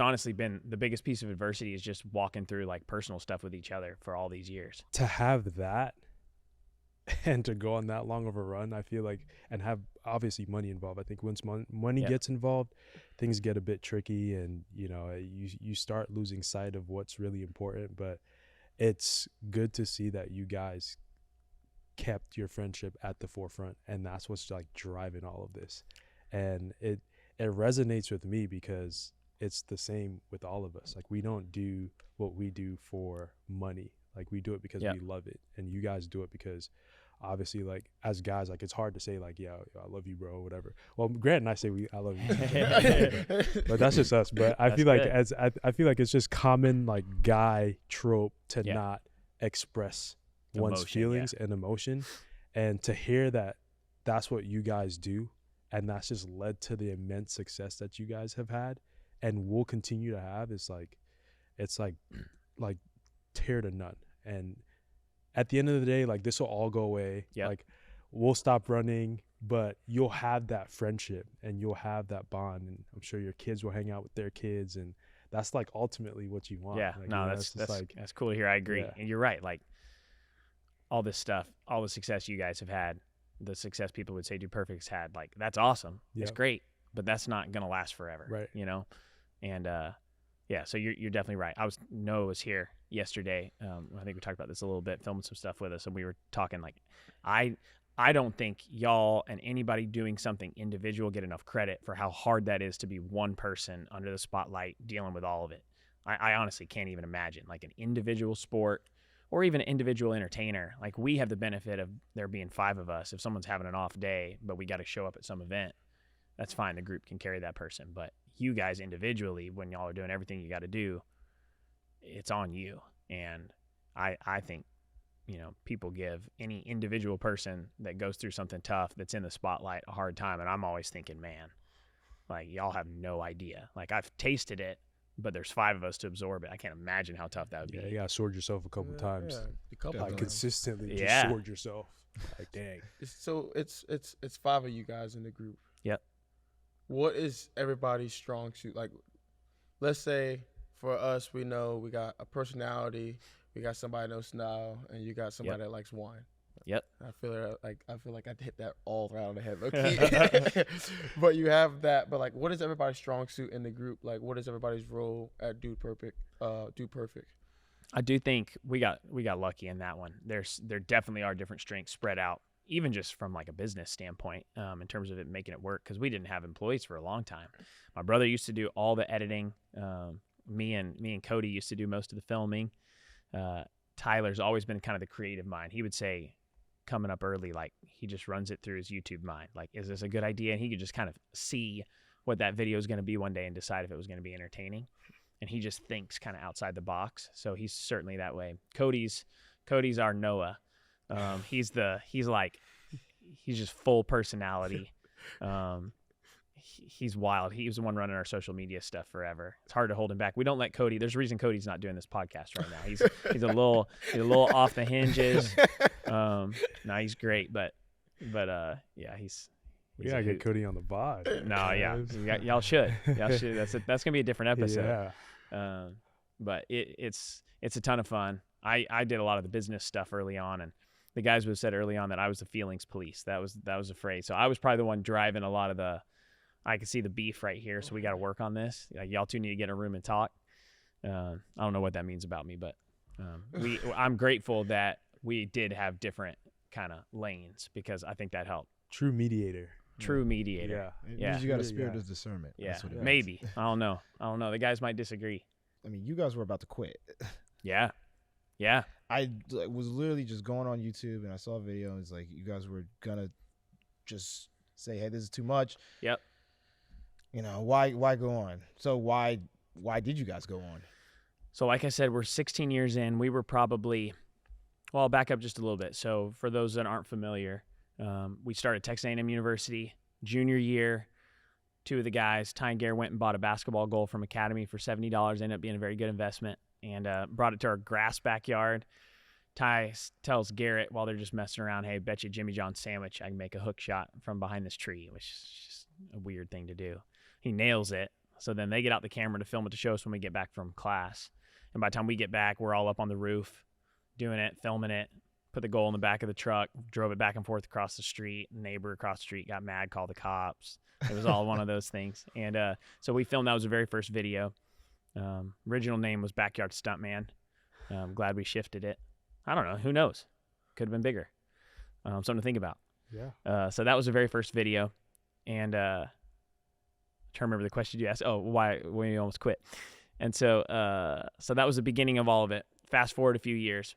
C: honestly been the biggest piece of adversity, is just walking through like personal stuff with each other for all these years.
D: To have that and to go on that long of a run, I feel like, and have obviously money involved. I think once money gets involved, things get a bit tricky, and you start losing sight of what's really important. But it's good to see that you guys kept your friendship at the forefront, and that's what's like driving all of this. And it resonates with me because it's the same with all of us. Like, we don't do what we do for money. Like, we do it because we love it, and you guys do it because obviously, like, as guys, like, it's hard to say like, yeah, I love you, bro, or whatever. Well, Grant and I say I love you, but that's just us. But I feel like I feel like it's just common like guy trope to not express one's feelings and emotion, and to hear that that's what you guys do, and that's just led to the immense success that you guys have had and will continue to have. It's like tear to none. And at the end of the day, like, this will all go away. Like, we'll stop running, but you'll have that friendship and you'll have that bond, and I'm sure your kids will hang out with their kids, and that's like ultimately what you want. Like,
C: that's cool to hear. I agree. And you're right. Like, all this stuff, all the success you guys have had, the success people would say Dude Perfect's had, like, that's awesome. It's great, but that's not going to last forever. Right. And so you're definitely right. Noah was here yesterday. I think we talked about this a little bit, filming some stuff with us, and we were talking like, I don't think y'all and anybody doing something individual get enough credit for how hard that is to be one person under the spotlight dealing with all of it. I honestly can't even imagine, like, an individual sport or even an individual entertainer. Like, we have the benefit of there being 5 of us. If someone's having an off day, but we got to show up at some event, that's fine. The group can carry that person. But you guys individually, when y'all are doing everything you got to do, it's on you. And I think, people give any individual person that goes through something tough that's in the spotlight a hard time. And I'm always thinking, man, like, y'all have no idea. Like, I've tasted it, but there's 5 of us to absorb it. I can't imagine how tough that would be.
D: You got to sword yourself a couple times.
B: A couple
D: like,
B: times.
D: Consistently just sword yourself. Like, dang.
B: So it's 5 of you guys in the group.
C: Yep.
B: What is everybody's strong suit? Like, let's say for us, we know we got a personality, we got somebody that knows style, and you got somebody that likes wine.
C: Yep.
B: I feel like I hit that all around the head. Okay. But you have that. But, like, what is everybody's strong suit in the group? Like, what is everybody's role at Dude Perfect?
C: I do think we got lucky in that one. There definitely are different strengths spread out, even just from like a business standpoint, in terms of it making it work, because we didn't have employees for a long time. My brother used to do all the editing. Me and Cody used to do most of the filming. Tyler's always been kind of the creative mind. He would say, coming up early, like, he just runs it through his YouTube mind. Like, is this a good idea? And he could just kind of see what that video is going to be one day and decide if it was going to be entertaining. And he just thinks kind of outside the box. So he's certainly that way. Cody's our Noah. He's just full personality. He's wild. He was the one running our social media stuff forever. It's hard to hold him back. We don't let Cody. There's a reason Cody's not doing this podcast right now. He's a little off the hinges. No, he's great, but he's
D: we gotta get Cody on the pod.
C: No, y'all should. That's gonna be a different episode. But it's a ton of fun. I did a lot of the business stuff early on, and the guys would have said early on that I was the feelings police. That was a phrase. So I was probably the one driving a lot of the. I can see the beef right here, so we got to work on this. Like, y'all two need to get in a room and talk. I don't know what that means about me, but I'm grateful that we did have different kind of lanes, because I think that helped.
D: True mediator.
C: Yeah.
E: It means you got a spirit of discernment.
C: Yeah.
E: That's what it
C: Maybe. I don't know. The guys might disagree.
E: I mean, you guys were about to quit.
C: Yeah.
E: I was literally just going on YouTube, and I saw a video, and it's like, you guys were gonna just say, hey, this is too much.
C: Yep.
E: Why go on? So why did you guys go on?
C: So like I said, we're 16 years in. We were probably, well, I'll back up just a little bit. So for those that aren't familiar, we started Texas A&M University junior year. 2 of the guys, Ty and Gare, went and bought a basketball goal from Academy for $70. Ended up being a very good investment, and brought it to our grass backyard. Ty tells Garrett while they're just messing around, hey, bet you Jimmy John's sandwich I can make a hook shot from behind this tree, which is just a weird thing to do. He nails it. So then they get out the camera to film it to show us when we get back from class. And by the time we get back, we're all up on the roof doing it, filming it. put the goal in the back of the truck, drove it back and forth across the street. Neighbor across the street got mad, called the cops. It was all one of those things. And so we filmed. That was the very first video. Original name was Backyard Stuntman. Glad we shifted it. I don't know. Who knows? Could have been bigger. Something to think about.
D: Yeah.
C: So that was the very first video. And trying to remember the question you asked. Oh, why when you almost quit. And so that was the beginning of all of it. Fast forward a few years.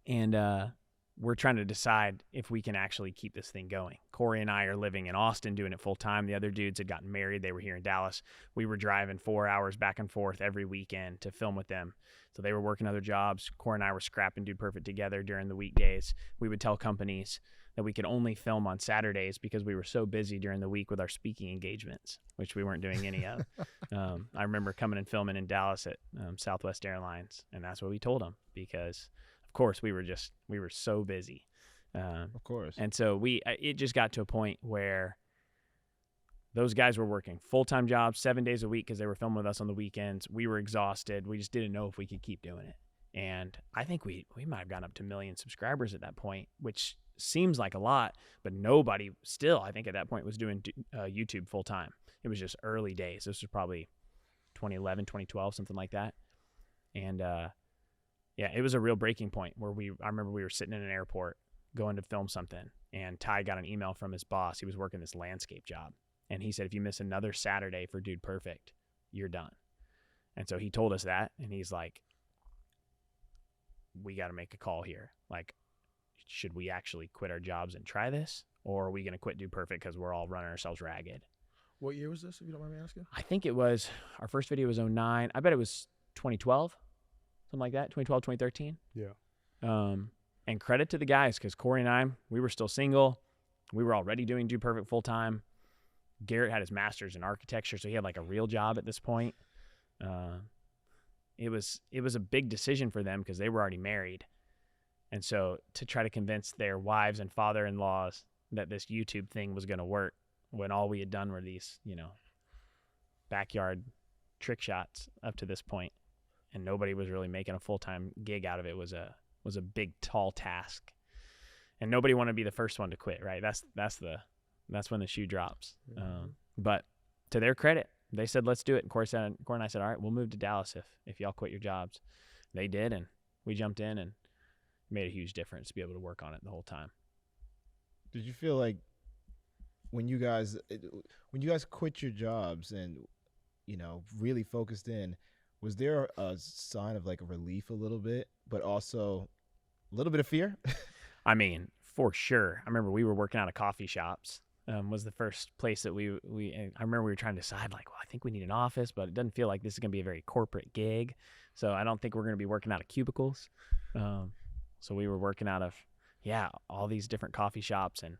C: And we're trying to decide if we can actually keep this thing going. Corey and I are living in Austin doing it full time. The other dudes had gotten married. They were here in Dallas. We were driving 4 hours back and forth every weekend to film with them. So they were working other jobs. Corey and I were scrapping Dude Perfect together during the weekdays. We would tell companies that we could only film on Saturdays because we were so busy during the week with our speaking engagements, which we weren't doing any of. I remember coming and filming in Dallas at Southwest Airlines, and that's what we told them because of course we were so busy.
E: Of course.
C: And so it just got to a point where those guys were working full-time jobs 7 days a week because they were filming with us on the weekends. We were exhausted. We just didn't know if we could keep doing it. And I think we might have gotten up to 1 million subscribers at that point, which seems like a lot, but nobody still, I think at that point, was doing YouTube full-time. It was just early days. This was probably 2011, 2012, something like that. And yeah, it was a real breaking point where I remember we were sitting in an airport going to film something, and Ty got an email from his boss. He was working this landscape job. And he said, if you miss another Saturday for Dude Perfect, you're done. And so he told us that, and he's like, we got to make a call here. Like, should we actually quit our jobs and try this? Or are we going to quit Dude Perfect because we're all running ourselves ragged?
B: What year was this, if you don't mind me asking?
C: I think it was, our first video was 2009. I bet it was 2012, something like that, 2012, 2013.
D: Yeah.
C: And credit to the guys, because Corey and I, we were still single. We were already doing Dude Perfect full time. Garrett had his master's in architecture, so he had like a real job at this point. It was a big decision for them because they were already married. And so to try to convince their wives and father-in-laws that this YouTube thing was going to work when all we had done were these, backyard trick shots up to this point, and nobody was really making a full-time gig out of it was a big, tall task. And nobody wanted to be the first one to quit, right? That's when the shoe drops.
B: Mm-hmm.
C: But to their credit, they said, let's do it. And Corey and I said, all right, we'll move to Dallas if y'all quit your jobs. They did, and we jumped in, and it made a huge difference to be able to work on it the whole time.
E: Did you feel like when you guys quit your jobs and, really focused in, was there a sign of like a relief a little bit, but also a little bit of fear?
C: I mean, for sure. I remember we were working out of coffee shops. Was the first place that I remember we were trying to decide, like, well, I think we need an office, but it doesn't feel like this is going to be a very corporate gig. So I don't think we're going to be working out of cubicles. So we were working out of, all these different coffee shops. And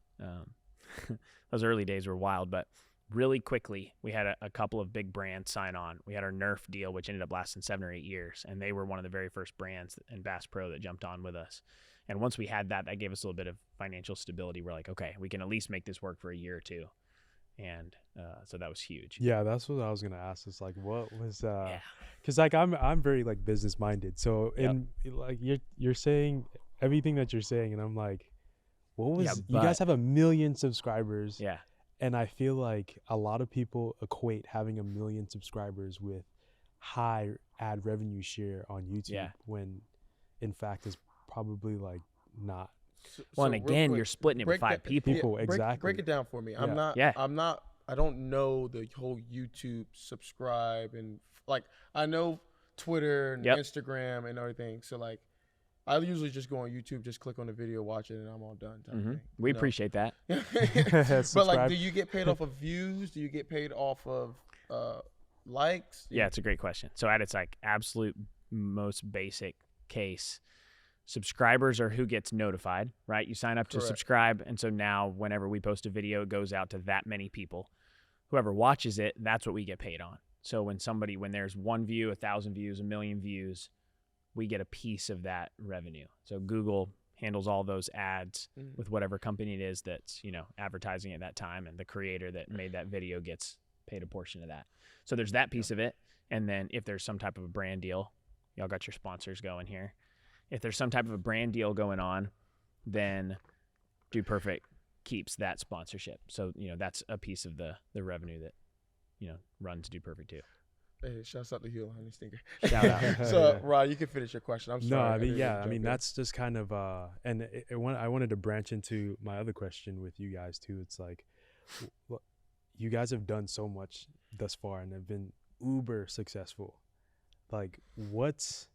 C: those early days were wild, but really quickly we had a couple of big brands sign on. We had our Nerf deal, which ended up lasting 7 or 8 years. And they were one of the very first brands in Bass Pro that jumped on with us. And once we had that gave us a little bit of financial stability. We're like, okay, we can at least make this work for a year or two. And so that was huge.
D: Yeah, that's what I was gonna ask. Is like, what was because like I'm very like business minded. So like you're saying everything that you're saying, and I'm like, what was you guys have 1 million subscribers?
C: Yeah.
D: And I feel like a lot of people equate having 1 million subscribers with high ad revenue share on YouTube when in fact it's probably like not.
C: Well, and again, you're splitting it with 5 people.
D: Exactly.
B: Break it down for me.
D: Yeah.
B: I don't know the whole YouTube subscribe and like I know Twitter and Instagram and everything. So like I usually just go on YouTube, just click on the video, watch it, and I'm all done. Type of thing,
C: we appreciate that.
B: But like, do you get paid off of views? Do you get paid off of likes?
C: Yeah, it's a great question. So at its like absolute most basic case, subscribers are who gets notified, right? You sign up to subscribe, and so now whenever we post a video, it goes out to that many people. Whoever watches it, that's what we get paid on. So when there's 1 view, 1,000 views, 1 million views, we get a piece of that revenue. So Google handles all those ads with whatever company it is that's, advertising at that time, and the creator that made that video gets paid a portion of that. So there's that piece of it. And then if there's some type of a brand deal, y'all got your sponsors going here. if there's some type of a brand deal going on, then Dude Perfect keeps that sponsorship. So, that's a piece of the revenue that, runs Dude Perfect too.
B: Hey, shouts out to HUEL, honey stinker.
C: Shout out.
B: So, Rod, you can finish your question. I'm
D: No,
B: sorry.
D: I mean,
B: didn't jump in.
D: that's just kind of, and I wanted to branch into my other question with you guys too. It's like, you guys have done so much thus far and have been uber successful. Like, what's,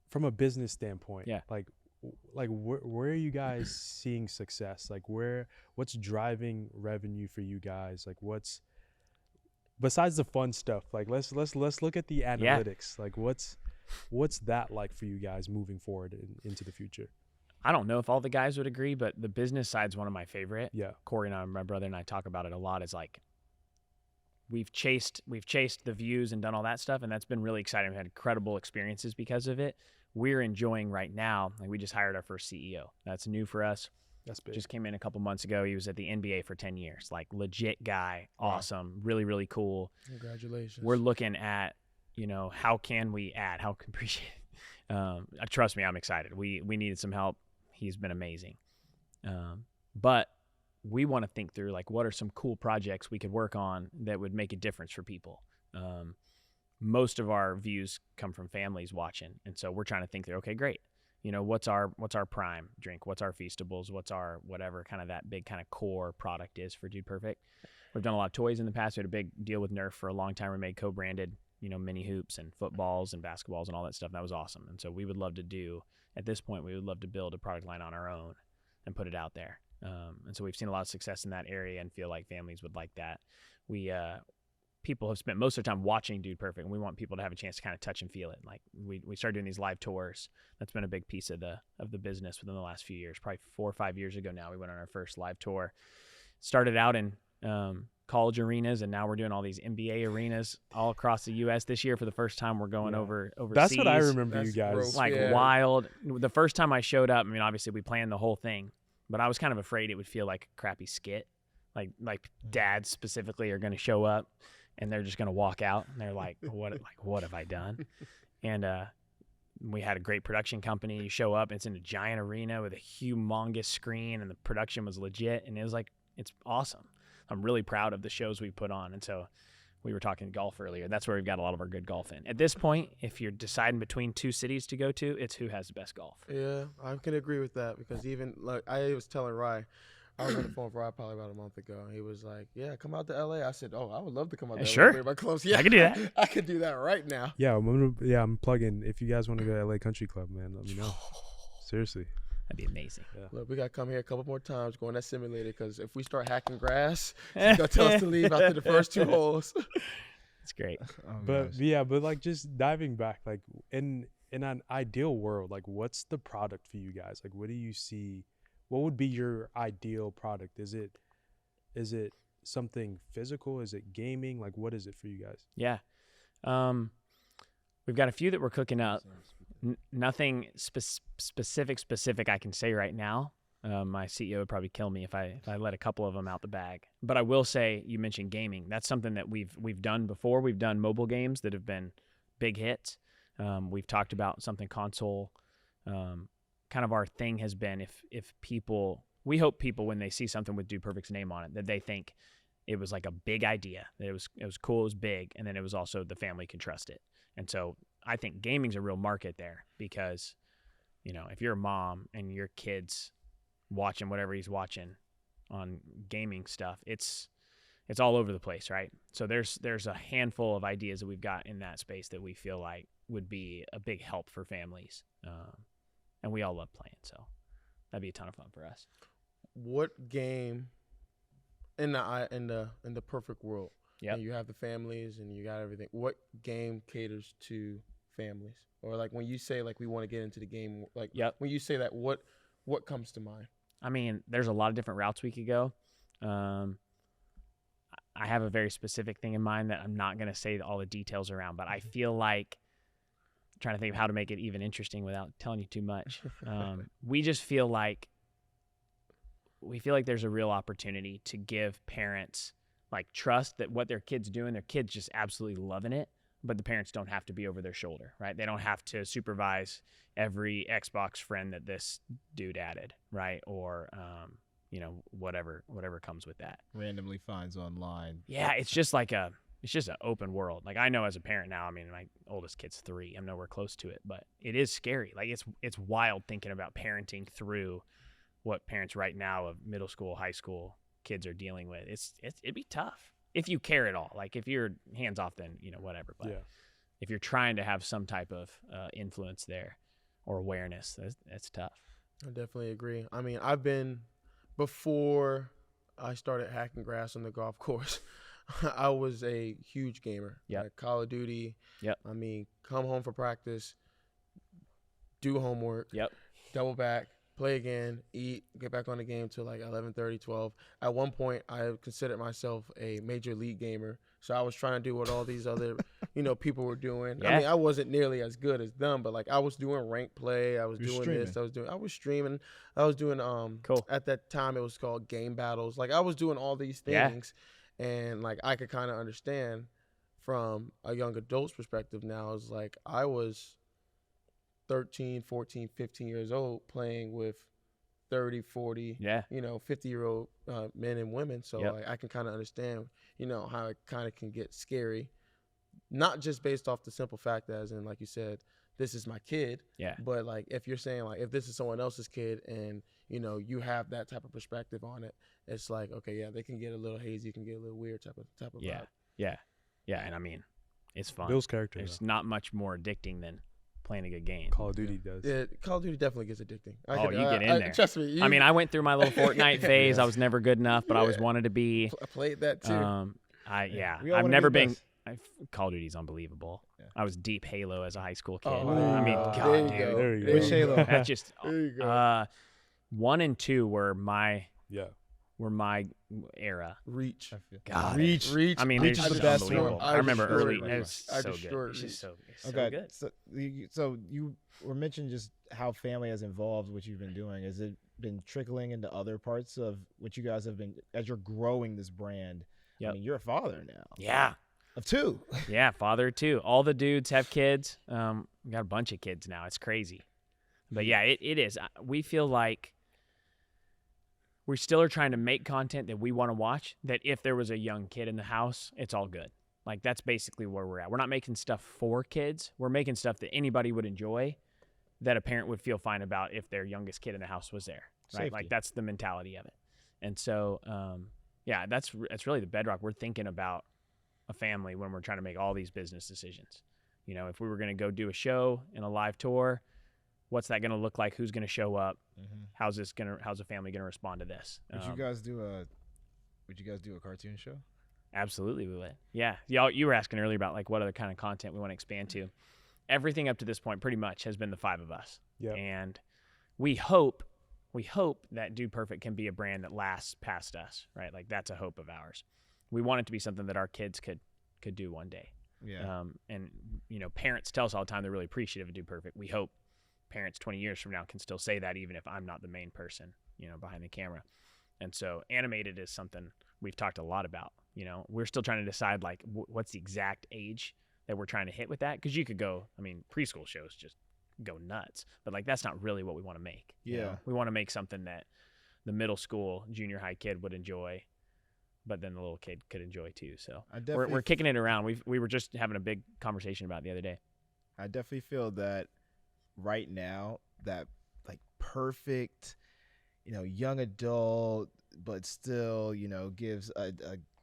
D: from a business standpoint, like where are you guys seeing success? Like, what's driving revenue for you guys? Like, what's, besides the fun stuff, like let's look at the analytics. Like, what's that like for you guys moving forward into the future?
C: I don't know if all the guys would agree, but the business side's one of my favorite.
D: Yeah.
C: Corey and I, my brother and I, talk about it a lot. Is like we've chased the views and done all that stuff, and that's been really exciting. We've had incredible experiences because of it. We're enjoying right now. Like, we just hired our first CEO. That's new for us.
D: That's big.
C: Just came in a couple months ago. He was at the NBA for 10 years. Like, legit guy, awesome, really, really cool.
B: Congratulations.
C: We're looking at, how can we add? How can appreciate it? Trust me, I'm excited. We needed some help. He's been amazing. But we want to think through, like, what are some cool projects we could work on that would make a difference for people? Most of our views come from families watching. And so we're trying to think through, okay, great. What's our prime drink? What's our Feastables? What's our whatever kind of that big kind of core product is for Dude Perfect? We've done a lot of toys in the past. We had a big deal with Nerf for a long time. We made co-branded, mini hoops and footballs and basketballs and all that stuff. And that was awesome. And so we would love to at this point, we would love to build a product line on our own and put it out there. And so we've seen a lot of success in that area and feel like families would like that. People have spent most of their time watching Dude Perfect, and we want people to have a chance to kind of touch and feel it. Like, we started doing these live tours. That's been a big piece of the business within the last few years. Probably 4 or 5 years ago now, we went on our first live tour. Started out in college arenas, and now we're doing all these NBA arenas all across the U.S. This year, for the first time, we're going overseas.
D: That's what I remember you guys.
C: Wild. The first time I showed up, I mean, obviously we planned the whole thing, but I was kind of afraid it would feel like a crappy skit. Like dads specifically are going to show up, and they're just going to walk out, and they're like, what have I done? And we had a great production company. You show up, and it's in a giant arena with a humongous screen, and the production was legit, and it's awesome. I'm really proud of the shows we put on. And so we were talking golf earlier. That's where we've got a lot of our good golf in. At this point, if you're deciding between 2 cities to go to, it's who has the best golf.
B: Yeah, I can agree with that, because even, like, I was telling Rye, I was on the phone with Rye probably about a month ago, and he was like, yeah, come out to L.A. I said, I would love to come out to
C: Sure.
B: LA. Close. Yeah,
C: I can do that.
B: I could do that right now.
D: Yeah, I'm plugging. If you guys want to go to LA Country Club, man, let me know. Seriously.
C: That'd be amazing.
D: Yeah.
B: Look, we got to come here a couple more times, go on that simulator, because if we start hacking grass, he's going to tell us to leave after the first 2 holes.
C: That's great.
D: But like, just diving back, like, in an ideal world, like, what's the product for you guys? Like, what do you see? What would be your ideal product? Is it something physical? Is it gaming? Like, what is it for you guys?
C: Yeah. We've got a few that we're cooking up. Nothing specific I can say right now. My CEO would probably kill me if I let a couple of them out the bag. But I will say, you mentioned gaming. That's something that we've done before. We've done mobile games that have been big hits. We've talked about something console. Kind of our thing has been, if people, we hope people, when they see something with Dude Perfect's name on it, that they think it was like a big idea, that it was cool, it was big, and then it was also the family can trust it. And so I think gaming's a real market there, because, if you're a mom and your kid's watching whatever he's watching on gaming stuff, it's all over the place, right? So there's a handful of ideas that we've got in that space that we feel like would be a big help for families. And we all love playing, so that'd be a ton of fun for us.
B: What game in the perfect world?
C: Yeah.
B: You have the families and you got everything. What game caters to families? Or, like, when you say, like, we want to get into the game, like, when you say that, what comes to mind?
C: I mean, there's a lot of different routes we could go. I have a very specific thing in mind that I'm not going to say all the details around, but I feel like, trying to think of how to make it even interesting without telling you too much. We just feel like there's a real opportunity to give parents, like, trust that what their kid's doing, their kid's just absolutely loving it, but the parents don't have to be over their shoulder, right? They don't have to supervise every Xbox friend that this dude added, right? Or, whatever comes with that.
E: Randomly finds online.
C: Yeah, it's just an open world. Like, I know as a parent now, I mean, my oldest kid's 3. I'm nowhere close to it, but it is scary. Like, it's wild thinking about parenting through what parents right now of middle school, high school kids are dealing with. It'd be tough if you care at all. Like, if you're hands off, then, whatever. But if you're trying to have some type of influence there or awareness, that's tough.
B: I definitely agree. I mean, before I started hacking grass on the golf course, I was a huge gamer.
C: Yep.
B: Like Call of Duty.
C: Yep.
B: I mean, come home for practice, do homework.
C: Yep.
B: Double back, play again, eat, get back on the game till like 11:30, 12. At one point, I considered myself a major league gamer. So I was trying to do what all these other, people were doing.
C: Yeah.
B: I mean, I wasn't nearly as good as them, but like I was doing rank play. I was
E: You're
B: doing
E: streaming.
B: this. I was streaming. I was doing
C: Cool.
B: At that time, it was called game battles. Like I was doing all these things, and like I could kind of understand from a young adult's perspective now. Is like I was 13, 14, 15 years old playing with 30, 40, 50-year-old men and women. So
C: Yep.
B: like, I can kind of understand, how it kind of can get scary, not just based off the simple fact that, as in, like you said, this is my kid.
C: Yeah.
B: But like, if you're saying like, if this is someone else's kid and, you have that type of perspective on it, it's like, okay, yeah, they can get a little hazy, can get a little weird type of
C: Yeah.
B: vibe.
C: Yeah. Yeah. And I mean, it's fun.
D: Bill's character.
C: There's not much more addicting than playing a good game.
D: Call of Duty does.
B: Yeah, Call of Duty definitely gets addicting.
C: You get in there.
B: Trust me.
C: I mean, I went through my little Fortnite phase. I was never good enough, but I always
B: Yeah.
C: wanted to be.
B: I played that too.
E: We all
C: I've
E: wanna
C: never
E: be the
C: been.
E: best.
C: Call of Duty's unbelievable.
E: Yeah.
C: I was deep Halo as a high school kid.
B: Oh,
C: I mean,
B: there
C: God,
B: you
C: dude.
B: go.
D: There you go.
E: Which Halo?
C: That's just.
B: There you go.
C: 1 and 2 were my era.
B: Reach.
C: God,
E: Reach.
B: Reach.
C: I mean,
E: Reach
C: they're
E: is
C: just
E: the best
C: unbelievable.
E: one.
C: I remember
B: destroyed
C: early.
B: Reach.
C: It was
B: I
C: so good.
B: destroyed
C: It's just
B: Reach.
C: so
E: Okay,
C: good.
E: so you were mentioning just how family has involved what you've been doing. Has it been trickling into other parts of what you guys have been as you're growing this brand?
C: Yep.
E: I mean, you're a father now
C: Yeah.
E: of 2.
C: Yeah, father too. All the dudes have kids. We got a bunch of kids now. It's crazy. But yeah, it is. We feel like we still are trying to make content that we want to watch, that if there was a young kid in the house, it's all good. Like, that's basically where we're at. We're not making stuff for kids. We're making stuff that anybody would enjoy, that a parent would feel fine about if their youngest kid in the house was there, right?
E: Safety.
C: Like, that's the mentality of it. And so, that's really the bedrock. We're thinking about a family when we're trying to make all these business decisions. If we were going to go do a show and a live tour, what's that going to look like? Who's going to show up? How's the family going to respond to this?
E: Would you guys do a cartoon show?
C: Absolutely, we would. Yeah, y'all. You were asking earlier about like what other kind of content we want to expand to. Everything up to this point pretty much has been the 5 of us.
D: Yeah.
C: And we hope that Dude Perfect can be a brand that lasts past us, right? Like, that's a hope of ours. We want it to be something that our kids could do one day.
E: Yeah.
C: And parents tell us all the time they're really appreciative of Dude Perfect. We hope parents 20 years from now can still say that, even if I'm not the main person, behind the camera. And so animated is something we've talked a lot about. We're still trying to decide like what's the exact age that we're trying to hit with that. Because you could go, preschool shows just go nuts, but like that's not really what we want to make.
E: Yeah.
C: We want to make something that the middle school, junior high kid would enjoy, but then the little kid could enjoy too. So we're kicking it around. We were just having a big conversation about it the other day.
E: I definitely feel that right now, that like perfect, young adult, but still, gives a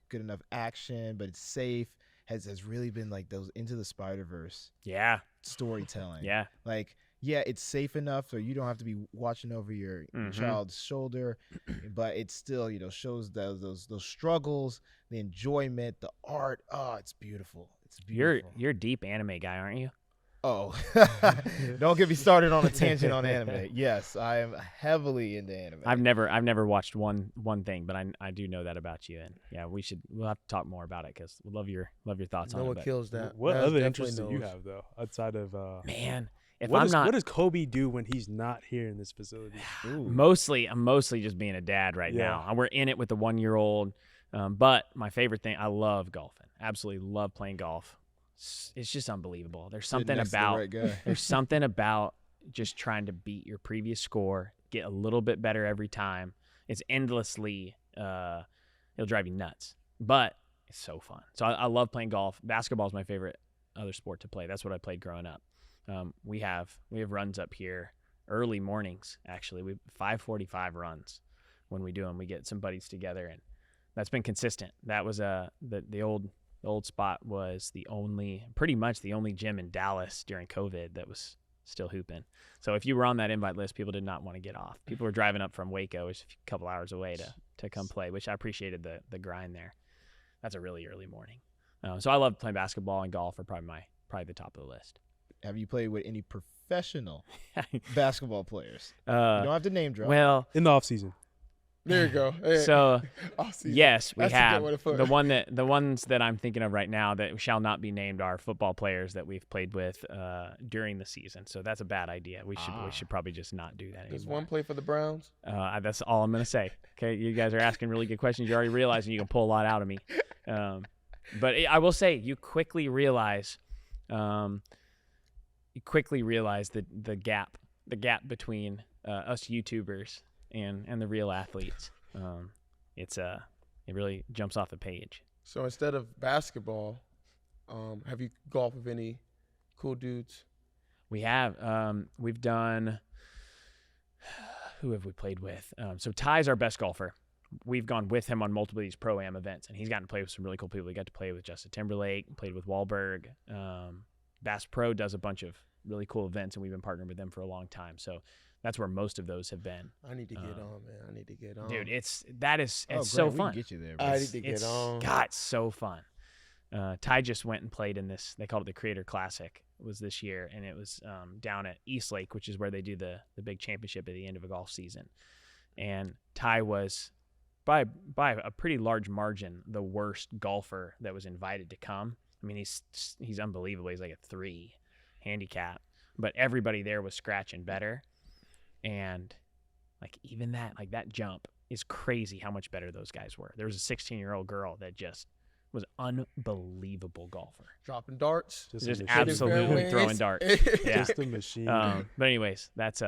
E: good enough action, but it's safe, has really been like those Into the Spider-Verse
C: Yeah.
E: storytelling.
C: Yeah.
E: Like, yeah, it's safe enough so you don't have to be watching over your child's shoulder, but it still, shows those struggles, the enjoyment, the art. Oh, it's beautiful. It's beautiful.
C: You're a deep anime guy, aren't you?
E: Oh, don't get me started on a tangent on anime. Yes, I am heavily into anime.
C: I've never watched one thing, but I do know that about you, and yeah, we'll have to talk more about it because we love your thoughts
B: No
C: on
B: one
C: it.
B: kills that.
D: What
B: That's
D: other
B: definitely
D: interests do you
B: knows.
D: have though, outside of
C: Man, if
D: what
C: I'm
D: does,
C: not
D: what does Coby do when he's not here in this facility?
E: Ooh.
C: I'm mostly just being a dad right
D: Yeah.
C: now. We're in it with the 1-year-old, but my favorite thing, I love golfing. Absolutely love playing golf. it's just unbelievable. There's
E: Sitting
C: something
E: next to the
C: about
E: right guy.
C: there's something about just trying to beat your previous score, get a little bit better every time. It's endlessly it'll drive you nuts, but it's so fun. So I love playing golf. Basketball is my favorite other sport to play. That's what I played growing up. We have runs up here early mornings. Actually, we 5:45 runs when we do them. We get some buddies together, and that's been consistent. That was the old spot was pretty much the only gym in Dallas during COVID that was still hooping. So if you were on that invite list, people did not want to get off. People were driving up from Waco, which is a couple hours away, to come play, which I appreciated the grind there. That's a really early morning. So I love playing basketball and golf are probably the top of the list.
E: Have you played with any professional basketball players? You
C: Uh,
E: don't have to name drop.
C: well,
D: In the off season.
B: There you go. Hey.
C: so
B: Off-season.
C: yes, we
B: That's a good
C: have
B: way to put
C: the
B: it.
C: ones that I'm thinking of right now that shall not be named are football players that we've played with during the season. So that's a bad idea. We should probably just not do that
B: Does
C: anymore.
B: one play for the Browns?
C: That's all I'm gonna say. Okay, you guys are asking really good questions. You're already realizing you can pull a lot out of me. But I will say, you quickly realize the gap between us YouTubers and the real athletes. It really jumps off the page.
B: So instead of basketball, have you golfed with any cool dudes?
C: We have we've done. Who have we played with? So Ty's our best golfer. We've gone with him on multiple of these Pro-Am events, and he's gotten to play with some really cool people. He got to play with Justin Timberlake, played with Wahlberg. Bass Pro does a bunch of really cool events, and we've been partnering with them for a long time. So that's where most of those have been.
B: I need to get on, man. I need to get on.
C: Dude, it's so
E: Grant, we
C: fun.
E: can get you there, bro.
B: I need to get
C: It's
B: on.
C: God, so fun. Ty just went and played in this. They called it the Creator Classic. It was this year, and it was down at East Lake, which is where they do the big championship at the end of a golf season. And Ty was by a pretty large margin the worst golfer that was invited to come. I mean, he's unbelievable. He's like a 3 handicap, but everybody there was scratching better. And like even that jump is crazy how much better those guys were. There was a 16-year-old girl that just was unbelievable golfer.
B: Dropping darts.
C: Just
D: a machine.
C: absolutely
B: Fairways.
C: throwing darts. Yeah.
D: Just a machine.
C: But anyways, that's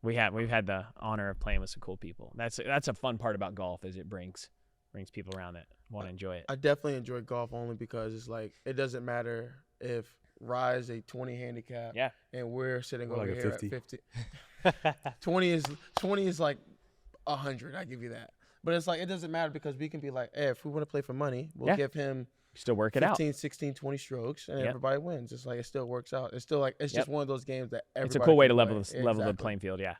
C: we've had the honor of playing with some cool people. That's a fun part about golf is it brings people around that want to enjoy it.
B: I definitely enjoy golf only because it's like it doesn't matter if Rye's a 20 handicap
C: Yeah.
B: and we're sitting
D: We're
B: over
D: like a
B: here
D: 50.
B: at 50. 20 is like 100. I give you that. But it's like it doesn't matter because we can be like, hey, if we want to play for money, we'll
C: Yeah.
B: give him
C: Still work it out.
B: 15, 16, 20 strokes, and
C: Yep.
B: everybody wins. It's like it still works out. It's still like it's just
C: Yep.
B: one of those games that everybody
C: It's a cool way to
B: can
C: level
B: play.
C: the
B: Exactly.
C: playing field. Yeah.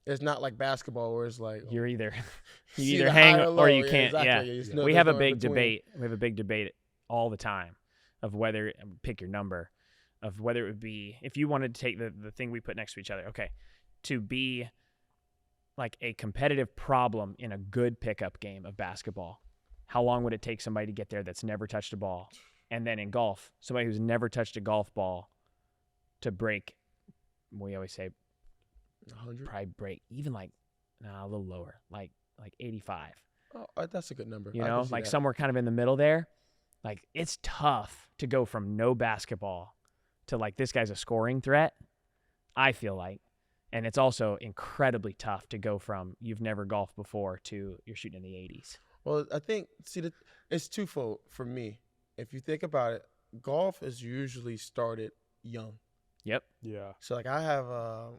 B: It's not like basketball where it's like
C: You're either you
B: see
C: either
B: the
C: hang
B: high
C: or
B: low.
C: you
B: Yeah,
C: can't.
B: exactly.
C: Yeah.
B: There's no-
C: We
B: there's
C: have a
B: no in
C: big
B: between.
C: debate. We have a big debate all the time of whether pick your number of whether it would be if you wanted to take the thing we put next to each other. Okay, to be like a competitive problem in a good pickup game of basketball. How long would it take somebody to get there that's never touched a ball? And then in golf, somebody who's never touched a golf ball to break, we always say
B: 100.
C: probably break even like a little lower, like 85.
B: Oh, that's a good number.
C: You
B: I can
C: know,
B: see
C: like
B: that.
C: somewhere kind of in the middle there. Like it's tough to go from no basketball to like this guy's a scoring threat, I feel like. And it's also incredibly tough to go from you've never golfed before to you're shooting in the 80s.
B: Well, I think it's twofold for me. If you think about it, golf is usually started young.
C: Yep.
D: Yeah.
B: So like I have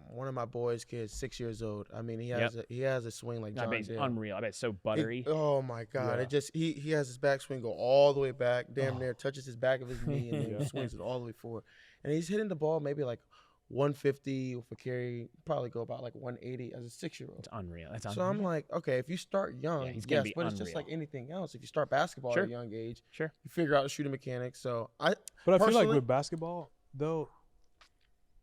B: one of my boys' kids, 6 years old. I mean, he has a swing like
C: I
B: John
C: bet it's
B: Dale.
C: unreal. I bet it's so buttery.
B: Oh my God!
D: Yeah.
B: It just he has his backswing go all the way back, damn near touches his back of his knee, and then
D: Yeah.
B: swings it all the way forward. And he's hitting the ball maybe like 150 with a carry, probably go about like 180 as a 6-year-old.
C: It's unreal. That's
B: So
C: unreal.
B: I'm like, okay, if you start young,
C: Yeah, he's gonna
B: yes,
C: be
B: but it's just
C: unreal.
B: like anything else. If you start basketball
C: Sure.
B: at a young age,
C: Sure.
B: you figure out the shooting mechanics. So
D: But I feel like
B: Personally-
D: with basketball, though,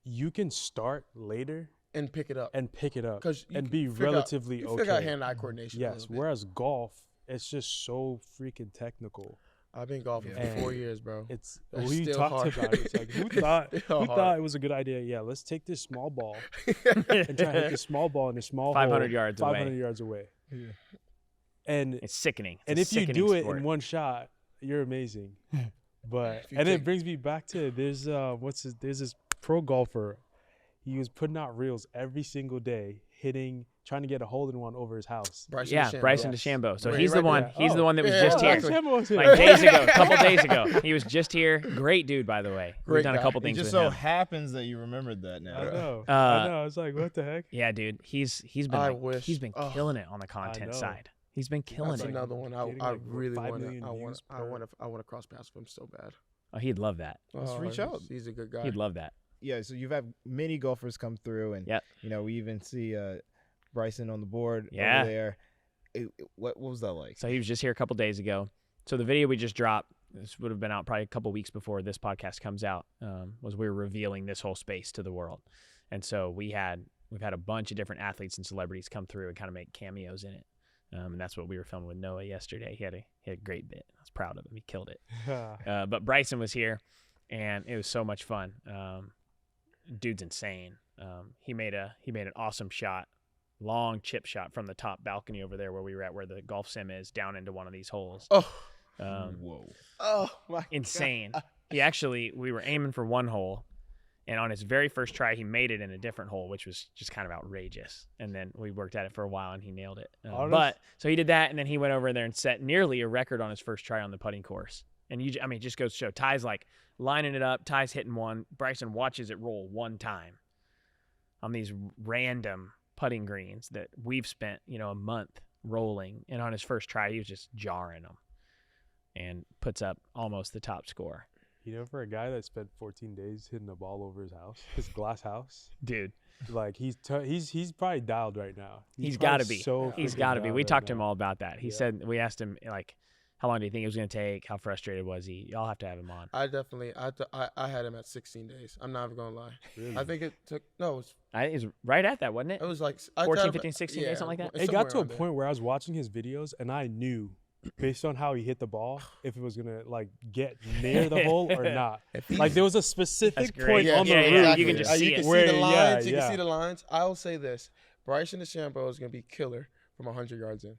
D: you can start later
B: and pick it up
D: and pick it up
B: because
D: and be relatively
B: you
D: okay.
B: figure out hand-eye coordination. a
D: Yes.
B: little bit.
D: Whereas golf, it's just so freaking technical.
B: I've been golfing
D: Yeah.
B: for 4 years, bro.
D: It's
B: That's
D: we
B: still
D: talked
B: hard.
D: about it. It's like who
B: It's
D: thought
B: still
D: who
B: hard.
D: thought it was a good idea? Yeah, let's take this small ball and try to hit the small ball in the small
C: 500
D: hole,
C: yards away.
D: 500 yards away. And
C: It's sickening. It's
D: and
C: a
D: if you
C: sickening
D: do it
C: sport.
D: in one shot, you're amazing. But
B: If you
D: and
B: take-
D: it brings me back to there's this pro golfer. He was putting out reels every single day, trying to get a hole in one over his house.
B: Bryson
C: Yeah,
B: DeChambeau.
C: Bryson
D: Yes.
C: DeChambeau. So
B: Right,
C: he's the
B: right
C: one.
D: there.
C: He's the
D: Oh.
C: one that was
B: Yeah,
C: just here.
B: exactly.
D: Dechambeau was here.
C: Like days ago, a couple days ago. He was just here. Great dude, by the way. We've
B: Great
C: done a
B: guy.
C: couple
E: It
C: things
E: just
C: with
E: so
C: him.
E: happens that you remembered that now.
D: I know.
C: Uh,
D: I know. I was like, what the heck?
C: Yeah, dude. He's been
B: I
C: like,
B: wish-
C: he's been
B: oh,
C: killing it on the content
D: know.
C: side. He's been killing
B: That's
C: it.
B: another one.
D: getting
B: I
D: like, what,
B: really
D: 5
B: want
D: million views
B: to. I want to cross paths with him so bad.
C: Oh, he'd love that.
E: Let's reach
B: he's-
E: out.
B: He's a good guy.
C: He'd love that.
E: Yeah, so you've had many golfers come through, and
C: Yep.
E: we even see Bryson on the board
C: Yeah.
E: over there. What was that like?
C: So he was just here a couple days ago. So the video we just dropped, this would have been out probably a couple weeks before this podcast comes out, was we were revealing this whole space to the world. And so we've had a bunch of different athletes and celebrities come through and kind of make cameos in it. And that's what we were filming with Noah yesterday. He had a great bit. I was proud of him. He killed it. But Bryson was here, and it was so much fun. Dude's insane. He made an awesome shot, long chip shot from the top balcony over there where we were at, where the golf sim is, down into one of these holes.
B: Oh,
E: Whoa.
B: oh my
C: Insane.
B: God.
C: We were aiming for one hole, and on his very first try, he made it in a different hole, which was just kind of outrageous. And then we worked at it for a while, and he nailed it.
D: Honest-
C: So he did that, and then he went over there and set nearly a record on his first try on the putting course. And it just goes to show. Ty's like lining it up. Ty's hitting one. Bryson watches it roll one time on these random putting greens that we've spent, a month rolling. And on his first try, he was just jarring them and puts up almost the top score.
D: For a guy that spent 14 days hitting the ball over his house, his glass house,
C: Dude,
D: like he's probably dialed right now.
C: he's
D: probably
C: got to be.
D: So
C: He's
D: freaking
C: got to be.
D: dialed
C: We
D: right
C: talked to him
D: now.
C: all about that. He said, we asked him, like, how long do you think it was going to take? How frustrated was he? Y'all have to have him on.
B: I had him at 16 days. I'm not even gonna lie.
D: Really?
B: I think it took
C: It was right at that, wasn't it?
B: it was like
C: 14, 15, 16 days, something like that?
D: It got to a point where I was watching his videos and I knew, based on how he hit the ball, if it was gonna like get near the hole or not. Like there was a specific
C: great.
D: point
C: Yeah,
D: on the
C: yeah,
D: roof.
C: yeah. You can just see
B: you
C: it.
B: can
D: Where-
B: see the
D: yeah,
B: lines. You
D: yeah.
B: can see the lines. I'll say this: Bryson DeChambeau is gonna be killer from 100 yards in.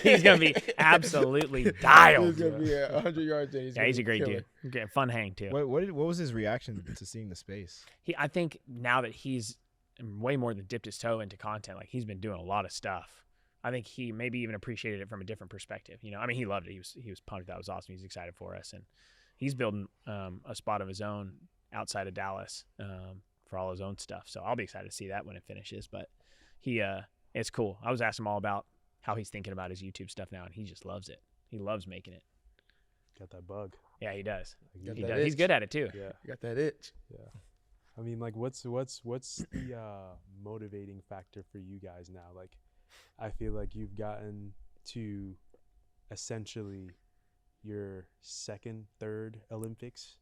C: He's going to be absolutely dialed.
B: He's gonna be 100 yards in.
C: Yeah, he's a great dude. Great, fun hang, too.
E: What was his reaction to seeing the space?
C: I think now that he's way more than dipped his toe into content, like he's been doing a lot of stuff. I think he maybe even appreciated it from a different perspective. He loved it. He was pumped. That was awesome. He's excited for us, and he's building a spot of his own outside of Dallas for all his own stuff. So I'll be excited to see that when it finishes. But it's cool. I was asking him all about how he's thinking about his YouTube stuff now, and he just loves it. He loves making it.
D: Got that bug.
C: Yeah, he does.
B: Got
C: He
B: that
C: does. He's
B: itch.
C: good at it too.
D: Yeah.
B: You got that itch.
D: I mean, like, what's the motivating factor for you guys now? Like, I feel like you've gotten to essentially your second, third Olympics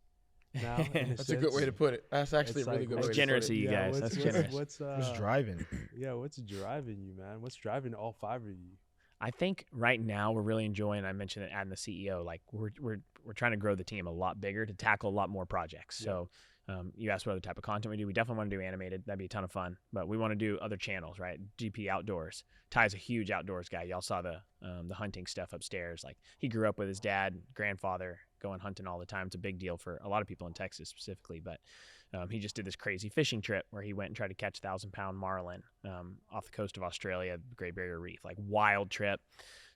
D: now.
B: That's a good way to put it. That's actually
D: It's
B: a really
D: like-
B: good
C: That's
B: way
C: generous
B: to
C: of
B: put
C: you
B: it.
C: guys. That's generous.
D: What's
E: Who's driving?
D: Yeah, what's driving you, man? What's driving all 5 of you?
C: I think right now we're really enjoying. I mentioned it, adding the CEO. Like we're trying to grow the team a lot bigger to tackle a lot more projects.
D: Yeah.
C: So you asked what other type of content we do. We definitely want to do animated. That'd be a ton of fun. But we want to do other channels, right? GP Outdoors. Ty's a huge outdoors guy. Y'all saw the hunting stuff upstairs. Like he grew up with his dad, grandfather, going hunting all the time. It's a big deal for a lot of people in Texas specifically. But he just did this crazy fishing trip where he went and tried to catch 1,000-pound marlin off the coast of Australia, Great Barrier Reef, like wild trip.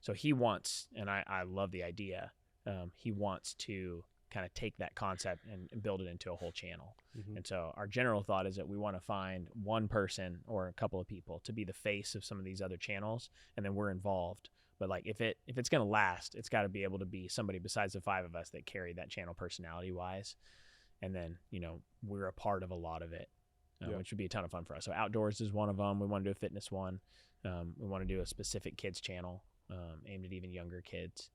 C: So he wants, and I love the idea, he wants to kind of take that concept and build it into a whole channel.
D: Mhm.
C: And so our general thought is that we want to find one person or a couple of people to be the face of some of these other channels, and then we're involved. But like if it's going to last, it's got to be able to be somebody besides the 5 of us that carry that channel personality-wise. And then, we're a part of a lot of it, which would be a ton of fun for us. So outdoors is one of them. We want to do a fitness one. We want to do a specific kids channel aimed at even younger kids.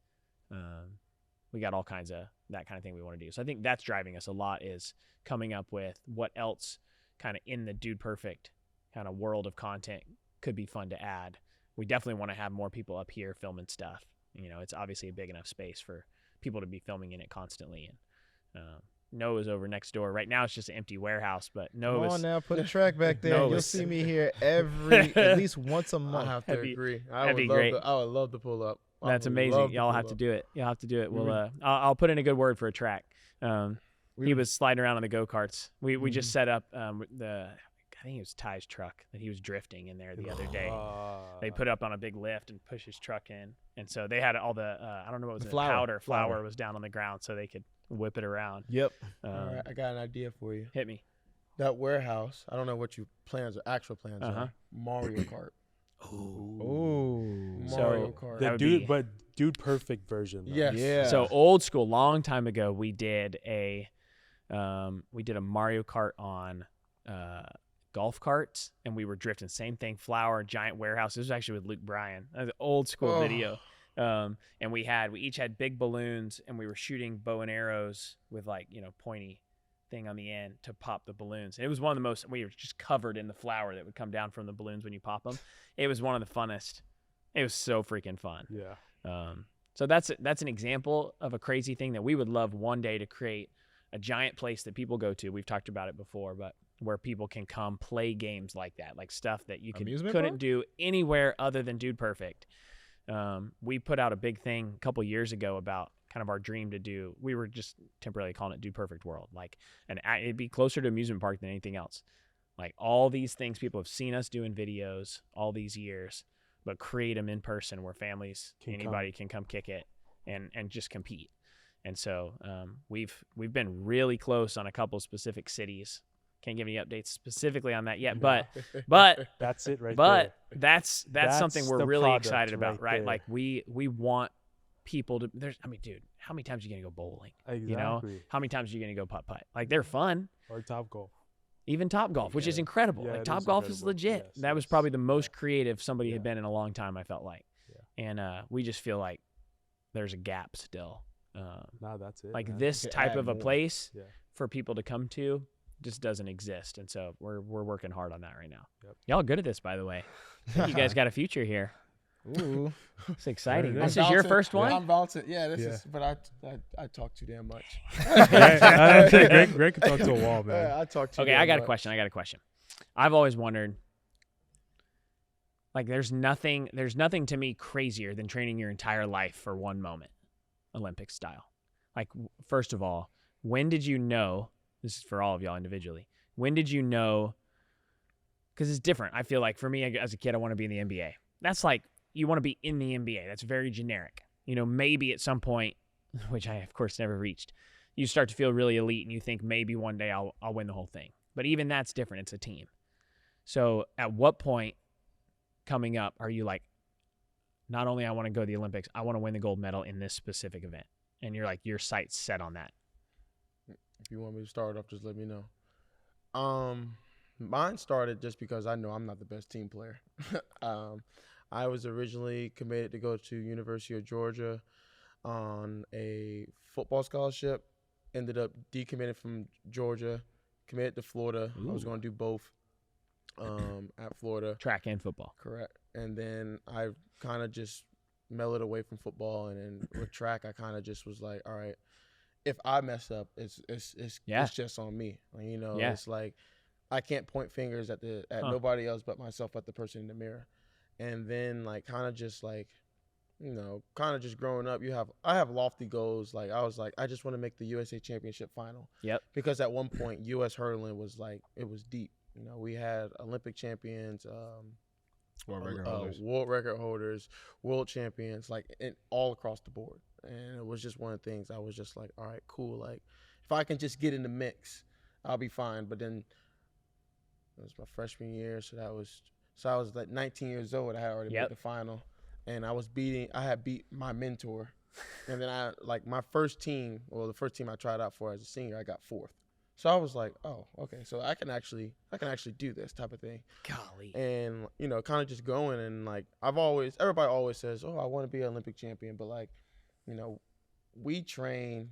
C: We got all kinds of that kind of thing we want to do. So I think that's driving us a lot, is coming up with what else kind of in the Dude Perfect kind of world of content could be fun to add. We definitely want to have more people up here filming stuff. It's obviously a big enough space for people to be filming in it constantly. And Noah's over next door. Right now it's just an empty warehouse, but
E: Come
C: Noah's
E: on now, put a track back there.
C: No,
E: You'll
C: it's-
E: see me here at least once a
B: I
E: month.
B: have to
C: That'd be-
B: agree.
C: that'd be great.
B: I would love to pull up. I
C: That's
B: would
C: amazing.
B: love
C: Y'all
B: pull
C: have to
B: up.
C: do it. You'll have to do it.
D: We
C: We'll
D: were-
C: I'll put in a good word for a track. He was sliding around on the go-karts. We just set up I think it was Ty's truck that he was drifting in there the other day. They put up on a big lift and push his truck in. And so they had all the, I don't know what was it, flour was down on the ground so they could whip it around.
E: Yep.
B: All right, I got an idea for you.
C: Hit me.
B: That warehouse, I don't know what your plans or actual plans are. Mario Kart.
E: Oh.
B: Mario Kart.
D: The dude perfect version. Though.
B: Yes.
E: Yeah.
C: So old school, long time ago, we did a Mario Kart on golf carts, and we were drifting. Same thing, flour, giant warehouse. This was actually with Luke Bryan. That was an old school video. And we each had big balloons, and we were shooting bow and arrows with pointy thing on the end to pop the balloons. And it was one of the most, we were just covered in the flour that would come down from the balloons when you pop them. It was one of the funnest. It was so freaking fun.
D: Yeah.
C: So that's an example of a crazy thing that we would love one day to create a giant place that people go to. We've talked about it before, but where people can come play games like that, like stuff that you couldn't do anywhere other than Dude Perfect. We put out a big thing a couple years ago about kind of our dream to do. We were just temporarily calling it Dude Perfect World. It'd be closer to amusement park than anything else. Like all these things people have seen us do in videos all these years, but create them in person where anybody can come kick it and just compete. And so we've been really close on a couple specific cities. Can't give any updates specifically on that yet, but
D: that's it right there.
C: But that's something we're
D: the
C: really
D: product
C: excited about, right?
D: there.
C: Like we want people to. Dude, how many times are you gonna go bowling?
D: Exactly.
C: You know, how many times are you gonna go putt-putt? Like they're fun.
D: Or Top Golf.
C: Even Top Golf, which is incredible.
D: Yeah,
C: like
D: it
C: Top
D: is
C: Golf is
D: incredible.
C: legit.
D: Yes,
C: That was
D: yes,
C: probably the most creative somebody had been in a long time, I felt like.
D: Yeah.
C: And we just feel like there's a gap still.
D: No, that's it.
C: Like
D: man.
C: this type of a place
D: Yeah.
C: for people to come to just doesn't exist. And so we're working hard on that right now.
D: Yep.
C: Y'all are good at this, by the way. I think you guys got a future here.
E: Ooh.
C: It's exciting.
D: There it
C: This
D: is.
C: is your first one?
B: I'm bouncing. Yeah, this
D: Yeah.
B: is. But I talk too damn much.
D: Greg can talk to a wall, man.
B: Yeah, I talk too.
C: Okay,
B: damn
C: I got a
B: much.
C: question. I've always wondered, like there's nothing to me crazier than training your entire life for one moment, Olympic style. Like, first of all, when did you know, this is for all of y'all individually, when did you know, because it's different. I feel like for me as a kid, I want to be in the NBA. That's like, you want to be in the NBA. That's very generic. You know, maybe at some point, which I, of course, never reached, you start to feel really elite and you think maybe one day I'll win the whole thing. But even that's different. It's a team. So at what point coming up are you like, not only I want to go to the Olympics, I want to win the gold medal in this specific event? And you're like, your sight's set on that.
B: If you want me to start off, just let me know. Mine started just because I know I'm not the best team player. I was originally committed to go to University of Georgia on a football scholarship. Ended up decommitted from Georgia, committed to Florida. I was going to do both at Florida.
C: Track and football.
B: Correct. And then I kind of just mellowed away from football, and then with track, I kind of just was like, all right, if I mess up, it's just on me. Like, you know, it's like I can't point fingers at nobody else but myself, but the person in the mirror. And then like kind of just like, you know, kind of just growing up, I have lofty goals. Like I was like, I just want to make the USA Championship final.
C: Yep.
B: Because at one point, U.S. hurling was like, it was deep. You know, we had Olympic champions, world record holders, world champions, like all across the board. And it was just one of the things I was just like, all right, cool. Like if I can just get in the mix, I'll be fine. But then it was my freshman year, so I was like 19 years old. I had already made the final, and I had beat my mentor. And then my first team, the first team I tried out for as a senior, I got 4th. So I was like, oh, okay, so I can actually do this type of thing.
C: Golly.
B: And, you know, kind of just going, and like everybody always says, oh, I want to be an Olympic champion, but like, you know, we train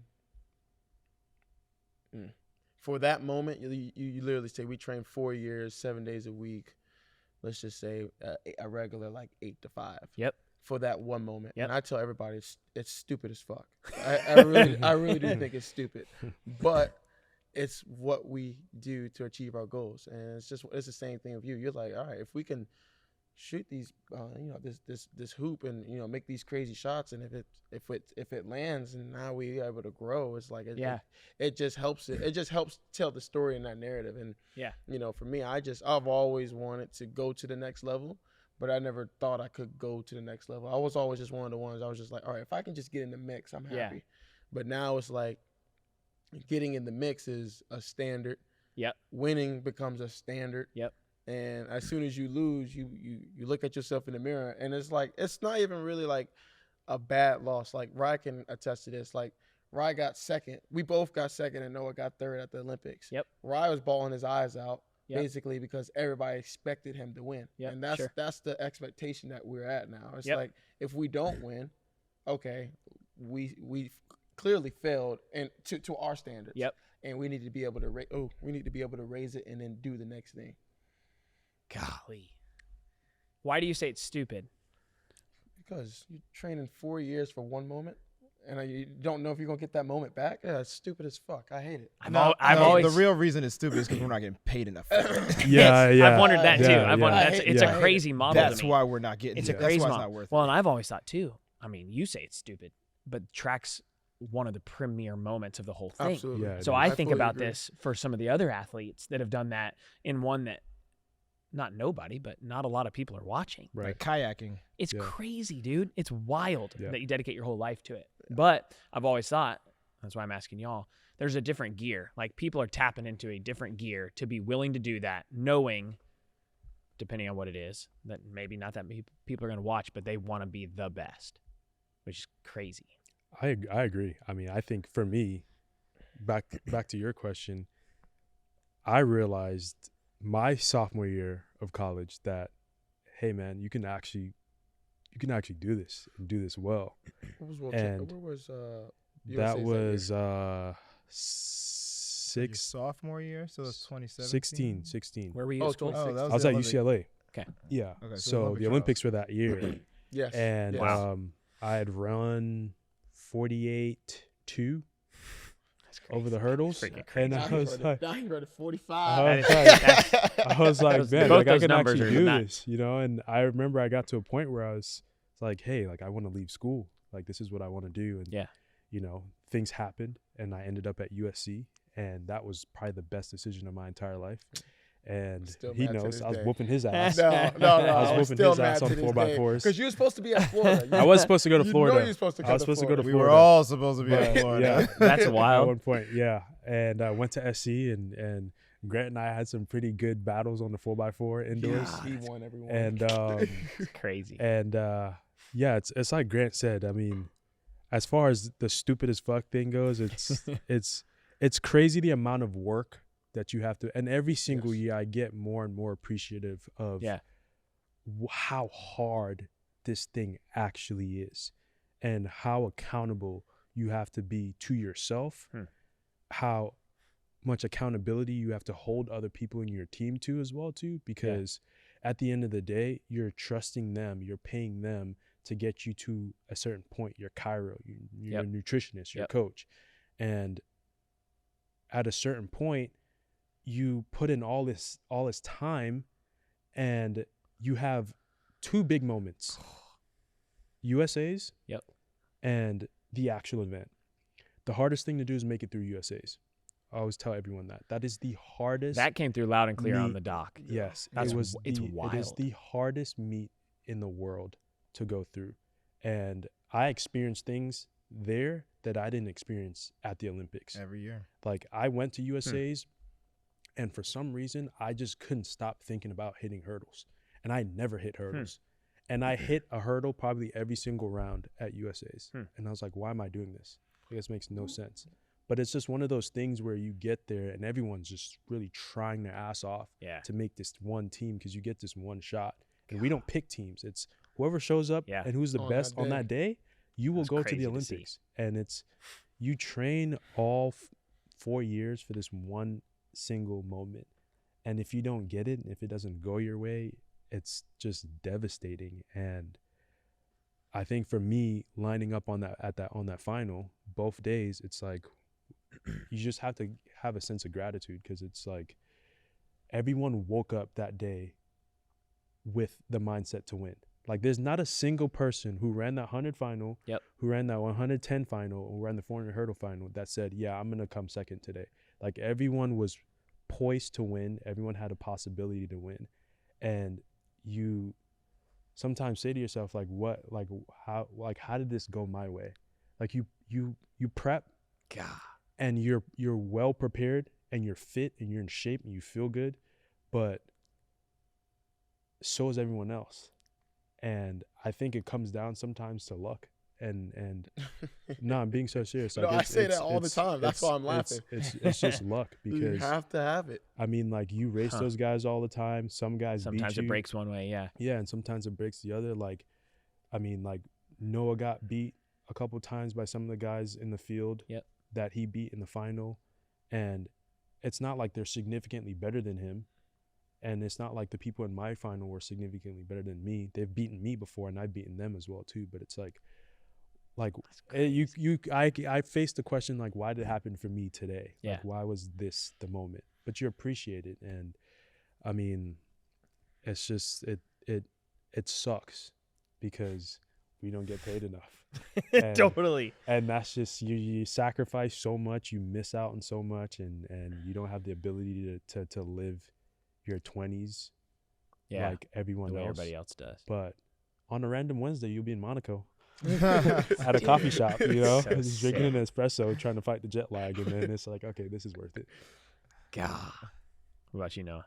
B: for that moment. You literally say we train 4 years, 7 days a week. Let's just say a regular like 8 to 5.
C: Yep.
B: For that one moment.
C: Yep.
B: And I tell everybody it's stupid as fuck. I really do think it's stupid. But it's what we do to achieve our goals. And it's the same thing with you. You're like, all right, if we can shoot these, this hoop and make these crazy shots, and if it lands and now we are able to grow, it's like it just helps it just helps tell the story in that narrative. And for me, I've always wanted to go to the next level, but I never thought I could go to the next level. I was always just one of the ones I was just like, all right, if I can just get in the mix, I'm happy. But now it's like getting in the mix is a standard.
C: Yep.
B: Winning becomes a standard.
C: Yep.
B: And as soon as you lose, you look at yourself in the mirror, and it's like, it's not even really like a bad loss. Like, Rye can attest to this. Like, Rye got second. We both got second, and Noah got third at the Olympics.
C: Yep.
B: Rye was bawling his eyes out, basically because everybody expected him to win.
C: Yep.
B: And that's the expectation that we're at now. It's
C: Yep.
B: like, if we don't win, okay, we clearly failed and to our standards.
C: Yep.
B: And we need to be able to raise it and then do the next thing.
C: Golly. Why do you say it's stupid?
B: Because you're training 4 years for one moment, and you don't know if you're going to get that moment back. Yeah, it's stupid as fuck. I hate it.
C: I've always
E: the real reason it's stupid is because we're not getting paid enough.
C: I've wondered that too.
D: Yeah,
C: I've wondered
B: yeah.
C: it's a crazy model.
E: That's
C: to me.
E: why we're not getting.
C: It's a
E: That's
C: crazy
E: why it's
C: model.
E: not worth
C: Well,
E: it.
C: and I've always thought too. I mean, you say it's stupid, but track's one of the premier moments of the whole thing.
B: Absolutely.
D: Yeah,
C: So
D: it
C: I
D: is.
C: think
B: fully
C: about
B: agree.
C: this for some of the other athletes that have done that in one that not nobody, but not a lot of people are watching.
D: Right.
E: Like kayaking.
C: It's
D: Yeah.
C: crazy, dude. It's wild
D: Yeah.
C: that you dedicate your whole life to it. But I've always thought, that's why I'm asking y'all, there's a different gear. Like, people are tapping into a different gear to be willing to do that, knowing, depending on what it is, that maybe not that many people are going to watch, but they want to be the best, which is crazy.
D: I agree. I mean, I think for me, back to your question, I realized my sophomore year of college that, hey man, you can actually do this and do this well.
B: Where was
D: That
B: USA's
D: was
E: Your sophomore year, so that's 2017.
D: 16.
C: Where were you
B: Oh,
C: at school?
B: 26.
E: that
D: I was
E: the
D: at
E: Olympic-
D: UCLA.
C: Okay.
D: Yeah.
E: Okay, so
D: So
E: Olympic
D: the Olympics were that year,
B: Yes.
D: and
B: yes.
D: I had run 48.2
C: That's crazy.
D: over the hurdles,
C: Freaking crazy.
D: and I was like,
B: now he read 45.
D: I was like,
C: Those-
D: man,
C: both
D: like I
C: those
D: can
C: numbers
D: actually
C: are
D: do
C: nuts.
D: this, And I remember I got to a point where I was like, hey, like I want to leave school, like this is what I want to do, and
C: Yeah.
D: things happened, and I ended up at USC, and that was probably the best decision of my entire life. And
B: Still
D: he
B: mad to
D: knows
B: this
D: I was
B: day.
D: whooping his ass.
B: No.
D: I was
B: I'm
D: whooping
B: still
D: his ass
B: mad
D: on
B: to this
D: 4x4s.
B: Because you were supposed to be at Florida.
D: I was supposed to go to Florida.
B: You were supposed to
D: I was supposed to go to
E: We
D: Florida.
E: were all supposed to be
D: But,
E: at Florida.
D: yeah.
C: That's
D: At
C: wild.
D: one point, yeah. And I went to SC, and Grant and I had some pretty good battles on the 4x4 indoors.
B: He won everyone.
D: And
C: It's crazy.
D: and yeah, it's like Grant said. I mean, as far as the stupid as fuck thing goes, it's crazy the amount of work that you have to. And every single year, I get more and more appreciative of how hard this thing actually is, and how accountable you have to be to yourself. How much accountability you have to hold other people in your team to as well too, because at the end of the day, you're trusting them, you're paying them to get you to a certain point. You're Kyrie, you're a nutritionist, you're a coach. And at a certain point, you put in all this time, and you have two big moments. USA's and the actual event. The hardest thing to do is make it through USA's. I always tell everyone that is the hardest.
C: That came through loud and clear on
D: meet.
C: the doc.
D: Yes,
C: That's
D: it was.
C: it's
D: It is
C: wild.
D: the hardest meet in the world to go through, and I experienced things there that I didn't experience at the Olympics.
E: Every year.
D: Like, I went to USA's, and for some reason, I just couldn't stop thinking about hitting hurdles, and I never hit hurdles. And I hit a hurdle probably every single round at USA's, and I was like, why am I doing this? Like, this makes no sense. But it's just one of those things where you get there and everyone's just really trying their ass off to make this one team, because you get this one shot. And we don't pick teams. It's whoever shows up and who's the best on that day, you will go to the Olympics. And it's, you train all 4 years for this one single moment. And if you don't get it, and if it doesn't go your way, it's just devastating. And I think for me, lining up on that final, both days, it's like, you just have to have a sense of gratitude, because it's like everyone woke up that day with the mindset to win. Like, there's not a single person who ran that 100 final, who ran that 110 final, or ran the 400 hurdle final that said, yeah, I'm going to come second today. Like, everyone was poised to win. Everyone had a possibility to win. And you sometimes say to yourself, like, how did this go my way? Like, you prep, and you're well prepared, and you're fit, and you're in shape, and you feel good, but so is everyone else. And I think it comes down sometimes to luck. And no, I'm being so serious.
B: No, I say that all the time. That's why I'm laughing.
D: It's just luck, because
B: you have to have it.
D: I mean, like, you race those guys all the time. Some guys
C: sometimes
D: beat you.
C: It breaks one way,
D: Yeah, and sometimes it breaks the other. Like, I mean, like, Noah got beat a couple times by some of the guys in the field that he beat in the final, and it's not like they're significantly better than him. And it's not like the people in my final were significantly better than me. They've beaten me before, and I've beaten them as well too. But it's like I faced the question, like, why did it happen for me today?
C: Yeah.
D: Like, why was this the moment? But you appreciate it, and I mean, it's just it sucks because we don't get paid enough. And,
C: Totally.
D: And that's just you sacrifice so much, you miss out on so much, and you don't have the ability to live your 20s like everyone else.
C: Everybody else does.
D: But on a random Wednesday, you'll be in Monaco at a coffee shop, you know,
C: So
D: just drinking an espresso, trying to fight the jet lag, and then it's like, okay, this is worth it.
C: God. What about you, Noah?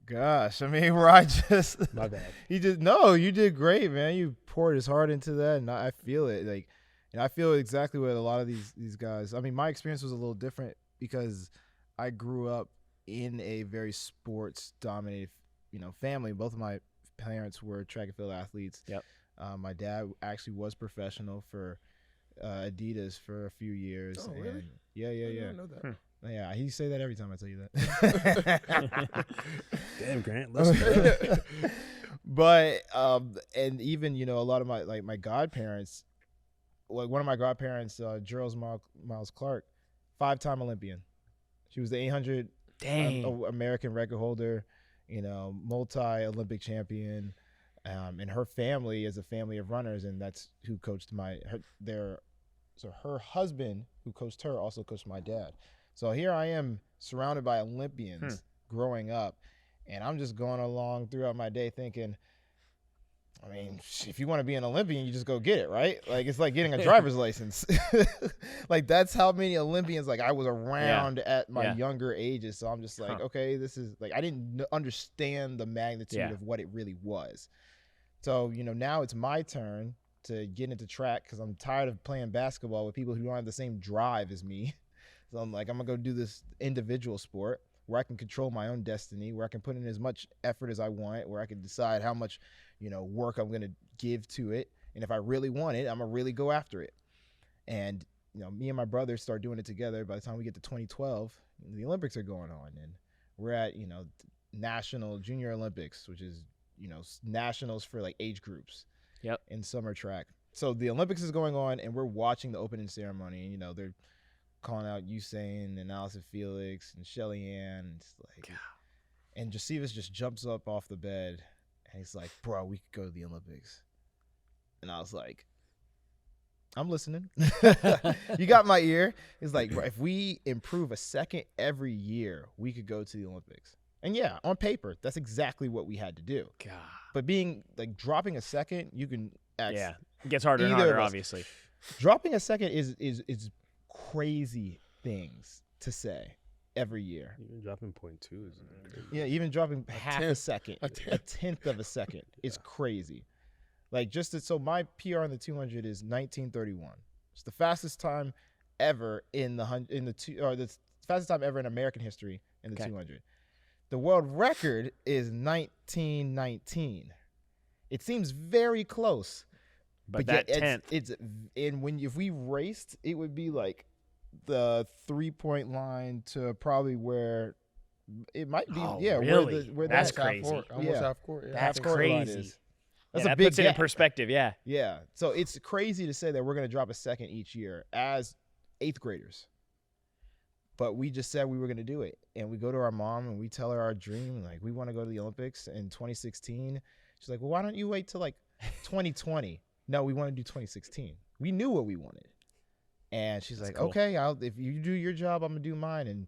E: Gosh, I mean, where I just
D: My bad.
E: you did great, man. You poured his heart into that, and I feel it. Like, and I feel exactly what a lot of these guys. I mean, my experience was a little different because I grew up in a very sports dominated, family. Both of my parents were track and field athletes.
C: Yep.
E: My dad actually was professional for Adidas for a few years.
B: Oh, really?
E: Yeah.
B: I didn't know that.
E: Yeah, he say that every time I tell you that.
D: Damn, Grant, listen.
E: But and even a lot of my godparents, like one of my godparents, Gerald's Miles Clark, 5-time Olympian. She was the 800 American record holder, multi-Olympic champion, and her family is a family of runners, and that's who coached her husband, who coached her, also coached my dad. So here I am surrounded by Olympians growing up, and I'm just going along throughout my day thinking, I mean, if you want to be an Olympian, you just go get it, right? Like, it's like getting a driver's license. Like, that's how many Olympians, like, I was around at my younger ages. So I'm just like, okay, this is, like, I didn't understand the magnitude of what it really was. So, now it's my turn to get into track because I'm tired of playing basketball with people who don't have the same drive as me. So I'm like, I'm going to go do this individual sport where I can control my own destiny, where I can put in as much effort as I want, where I can decide how much, work I'm going to give to it. And if I really want it, I'm going to really go after it. And, me and my brother start doing it together. By the time we get to 2012, the Olympics are going on. And we're at, National Junior Olympics, which is, nationals for like age groups in summer track. So the Olympics is going on, and we're watching the opening ceremony. And, they're calling out Usain and Allison Felix and Shelly Ann. And it's like, and Josephus just jumps up off the bed. And he's like, bro, we could go to the Olympics. And I was like, I'm listening. You got my ear. He's like, bro, if we improve a second every year, we could go to the Olympics. And yeah, on paper, that's exactly what we had to do.
C: God.
E: But dropping a second, you can
C: it gets harder and harder, obviously.
E: Dropping a second is crazy things to say every year.
D: Even dropping 0.2 is crazy.
E: Yeah, even dropping half a second, a tenth of a second is crazy. Like, so my PR on the 200 is 1931. It's the fastest time ever the fastest time ever in American history in the 200. The world record is 1919. It seems very close,
C: but that tenth,
E: if we raced, it would be like the 3-point line to probably where it might be.
C: Really?
E: where
C: that's
E: that
C: crazy.
B: Almost half court. Yeah.
C: That's crazy.
E: That's
C: a
E: big
C: puts it in
E: gap.
C: perspective. Yeah.
E: Yeah. So it's crazy to say that we're going to drop a second each year as 8th graders. But we just said we were going to do it. And we go to our mom and we tell her our dream. Like, we want to go to the Olympics in 2016. She's like, well, why don't you wait till like 2020? No, we want to do 2016. We knew what we wanted. And she's like,
C: cool.
E: okay, if you do your job, I'm going to do mine. And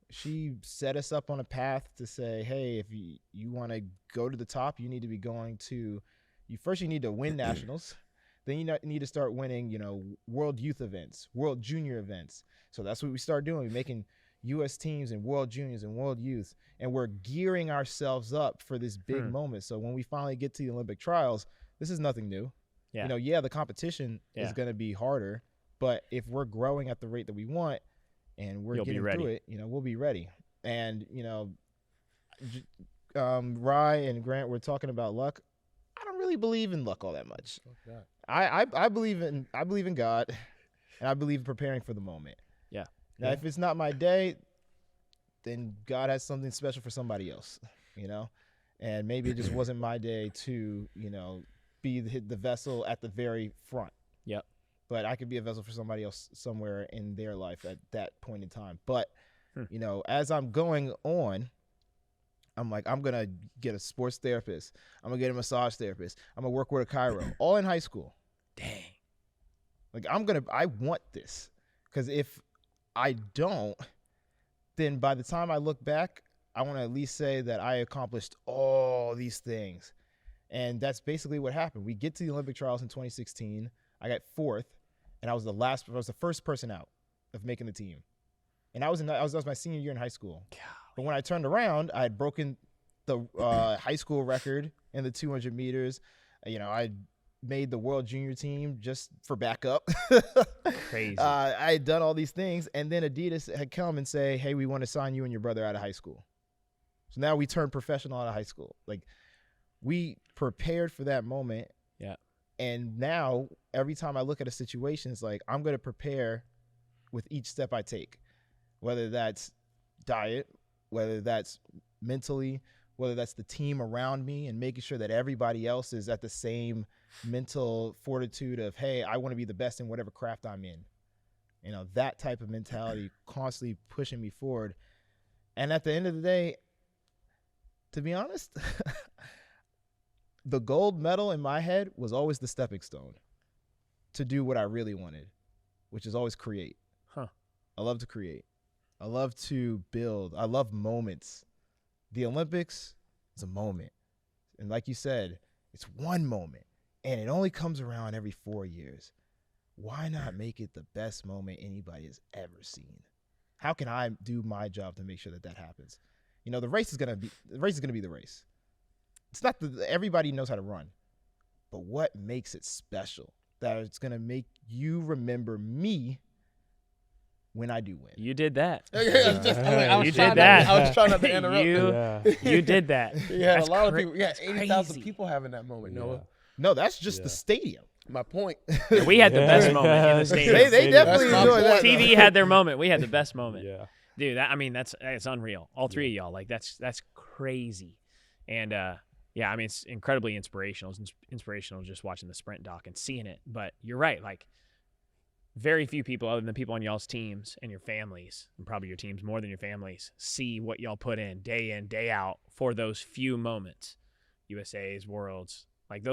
E: she set us up on a path to say, hey, if you want to go to the top, you need to be going to you need to win nationals. Then you need to start winning, world youth events, world junior events. So that's what we start doing. We're making U.S. teams and world juniors and world youth. And we're gearing ourselves up for this big moment. So when we finally get to the Olympic trials, this is nothing new.
C: Yeah.
E: The competition is going to be harder. But if we're growing at the rate that we want and we're getting through it, we'll be ready. And, Rye and Grant were talking about luck. I don't really believe in luck all that much. I believe in God, and I believe in preparing for the moment.
C: Yeah.
E: Now, if it's not my day, then God has something special for somebody else, and maybe it just wasn't my day to, be the vessel at the very front.
C: Yep.
E: But I could be a vessel for somebody else somewhere in their life at that point in time. But, as I'm going on, I'm like, I'm going to get a sports therapist. I'm going to get a massage therapist. I'm going to work with a chiro, all in high school.
C: Dang.
E: Like, I want this. Because if I don't, then by the time I look back, I want to at least say that I accomplished all these things. And that's basically what happened. We get to the Olympic trials in 2016. I got 4th, and I was the first person out of making the team. And that was my senior year in high school.
C: God.
E: But when I turned around, I had broken the high school record in the 200 meters. I made the world junior team just for backup.
C: Crazy.
E: I had done all these things, and then Adidas had come and say, hey, we want to sign you and your brother out of high school. So now we turned professional out of high school. Like, we prepared for that moment.
C: Yeah.
E: And now every time I look at a situation, it's like, I'm going to prepare with each step I take, whether that's diet, whether that's mentally, whether that's the team around me and making sure that everybody else is at the same mental fortitude of, hey, I want to be the best in whatever craft I'm in. That type of mentality constantly pushing me forward. And at the end of the day, to be honest, the gold medal in my head was always the stepping stone to do what I really wanted, which is always create. I love to create. I love to build. I love moments. The Olympics is a moment. And like you said, it's one moment. And it only comes around every 4 years. Why not make it the best moment anybody has ever seen? How can I do my job to make sure that happens? The race is gonna be the race. It's not everybody knows how to run. But what makes it special? That it's gonna make you remember me when I do win.
C: You did that.
B: You did
C: that.
B: I was trying not to interrupt.
C: You did that.
B: Yeah,
C: That's
B: a lot of people. Yeah, 80,000
C: crazy.
B: people having that moment. Noah.
E: No, that's just the stadium.
B: My point.
C: Yeah, we had the best moment in the stadium.
E: They definitely
B: That's my
E: enjoyed that.
B: point.
C: TV had their moment. We had the best moment.
D: Yeah.
C: Dude, that's unreal. All three of y'all, like that's crazy. And it's incredibly inspirational. It's inspirational just watching the sprint doc and seeing it. But you're right, like very few people other than people on y'all's teams and your families, and probably your teams more than your families, see what y'all put in, day out for those few moments. USA's, Worlds, like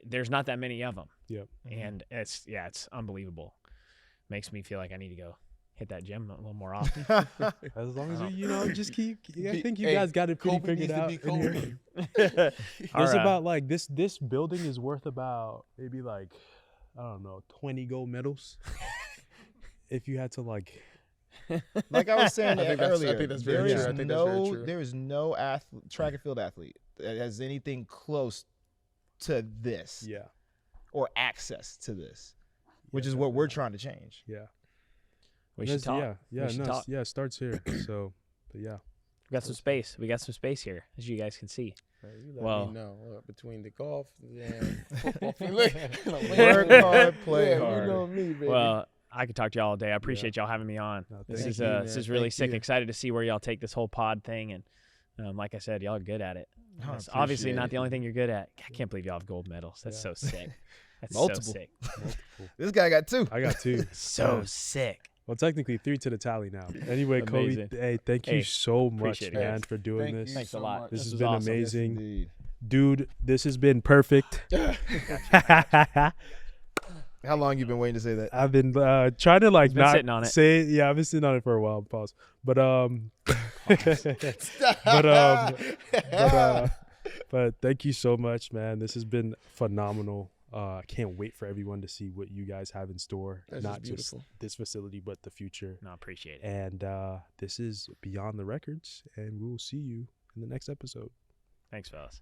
C: there's not that many of them.
D: Yep.
C: And it's unbelievable. Makes me feel like I need to go hit that gym a little more often.
D: As long as just keep. I think you guys got it pretty
B: Kobe
D: figured
B: needs to
D: out
B: be
D: in here.
B: Kobe.
D: There's about like this building is worth about maybe like, I don't know, 20 gold medals. If you had to like
E: I was saying earlier,
B: I think that's very true. I think that's very true.
E: There is no track and field athlete that has anything close to this, or access to this, which is what we're trying to change.
D: Yeah.
C: We should talk.
D: It starts here. So, but yeah.
C: We got some space. We got some space here, as you guys can see.
B: You let
C: Well,
B: me know between the golf and football.
E: Work hard, play hard.
B: You know me, baby.
C: Well, I could talk to y'all all day. I appreciate y'all having me on.
D: No,
C: This
D: thank
C: is
B: you, man.
C: this is really
B: Thank
C: sick.
B: you.
C: Excited to see where y'all take this whole pod thing, and like I said, y'all are good at it.
E: I
C: That's obviously
E: appreciate
C: not
E: it.
C: the only thing you're good at. I can't believe y'all have gold medals. That's so sick. That's
E: Multiple.
C: so sick.
E: This guy got 2.
D: I got 2.
C: So sick.
D: Well, technically 3 to the tally now. Anyway,
C: Amazing.
D: Kobe, hey, thank you
C: Hey,
D: so much,
C: appreciate it,
D: man,
C: guys.
D: for doing
B: Thank
D: this.
B: you
C: Thanks
B: so
C: a lot.
B: much.
D: This
C: This
D: has
C: was
D: been
C: awesome.
D: amazing.
E: Yes, indeed.
D: Dude, this has been perfect.
E: How long you been waiting to say that?
D: I've been trying to like
C: He's been
D: not
C: sitting on it.
D: say it. Yeah, I've been sitting on it for a while. Pause. But but thank you so much, man. This has been phenomenal. I can't wait for everyone to see what you guys have in store.
B: That's
D: Not
B: just
D: just
B: beautiful.
D: this facility, but the future.
C: No, appreciate it.
D: And this is Beyond the Records, and we will see you in the next episode.
C: Thanks, fellas.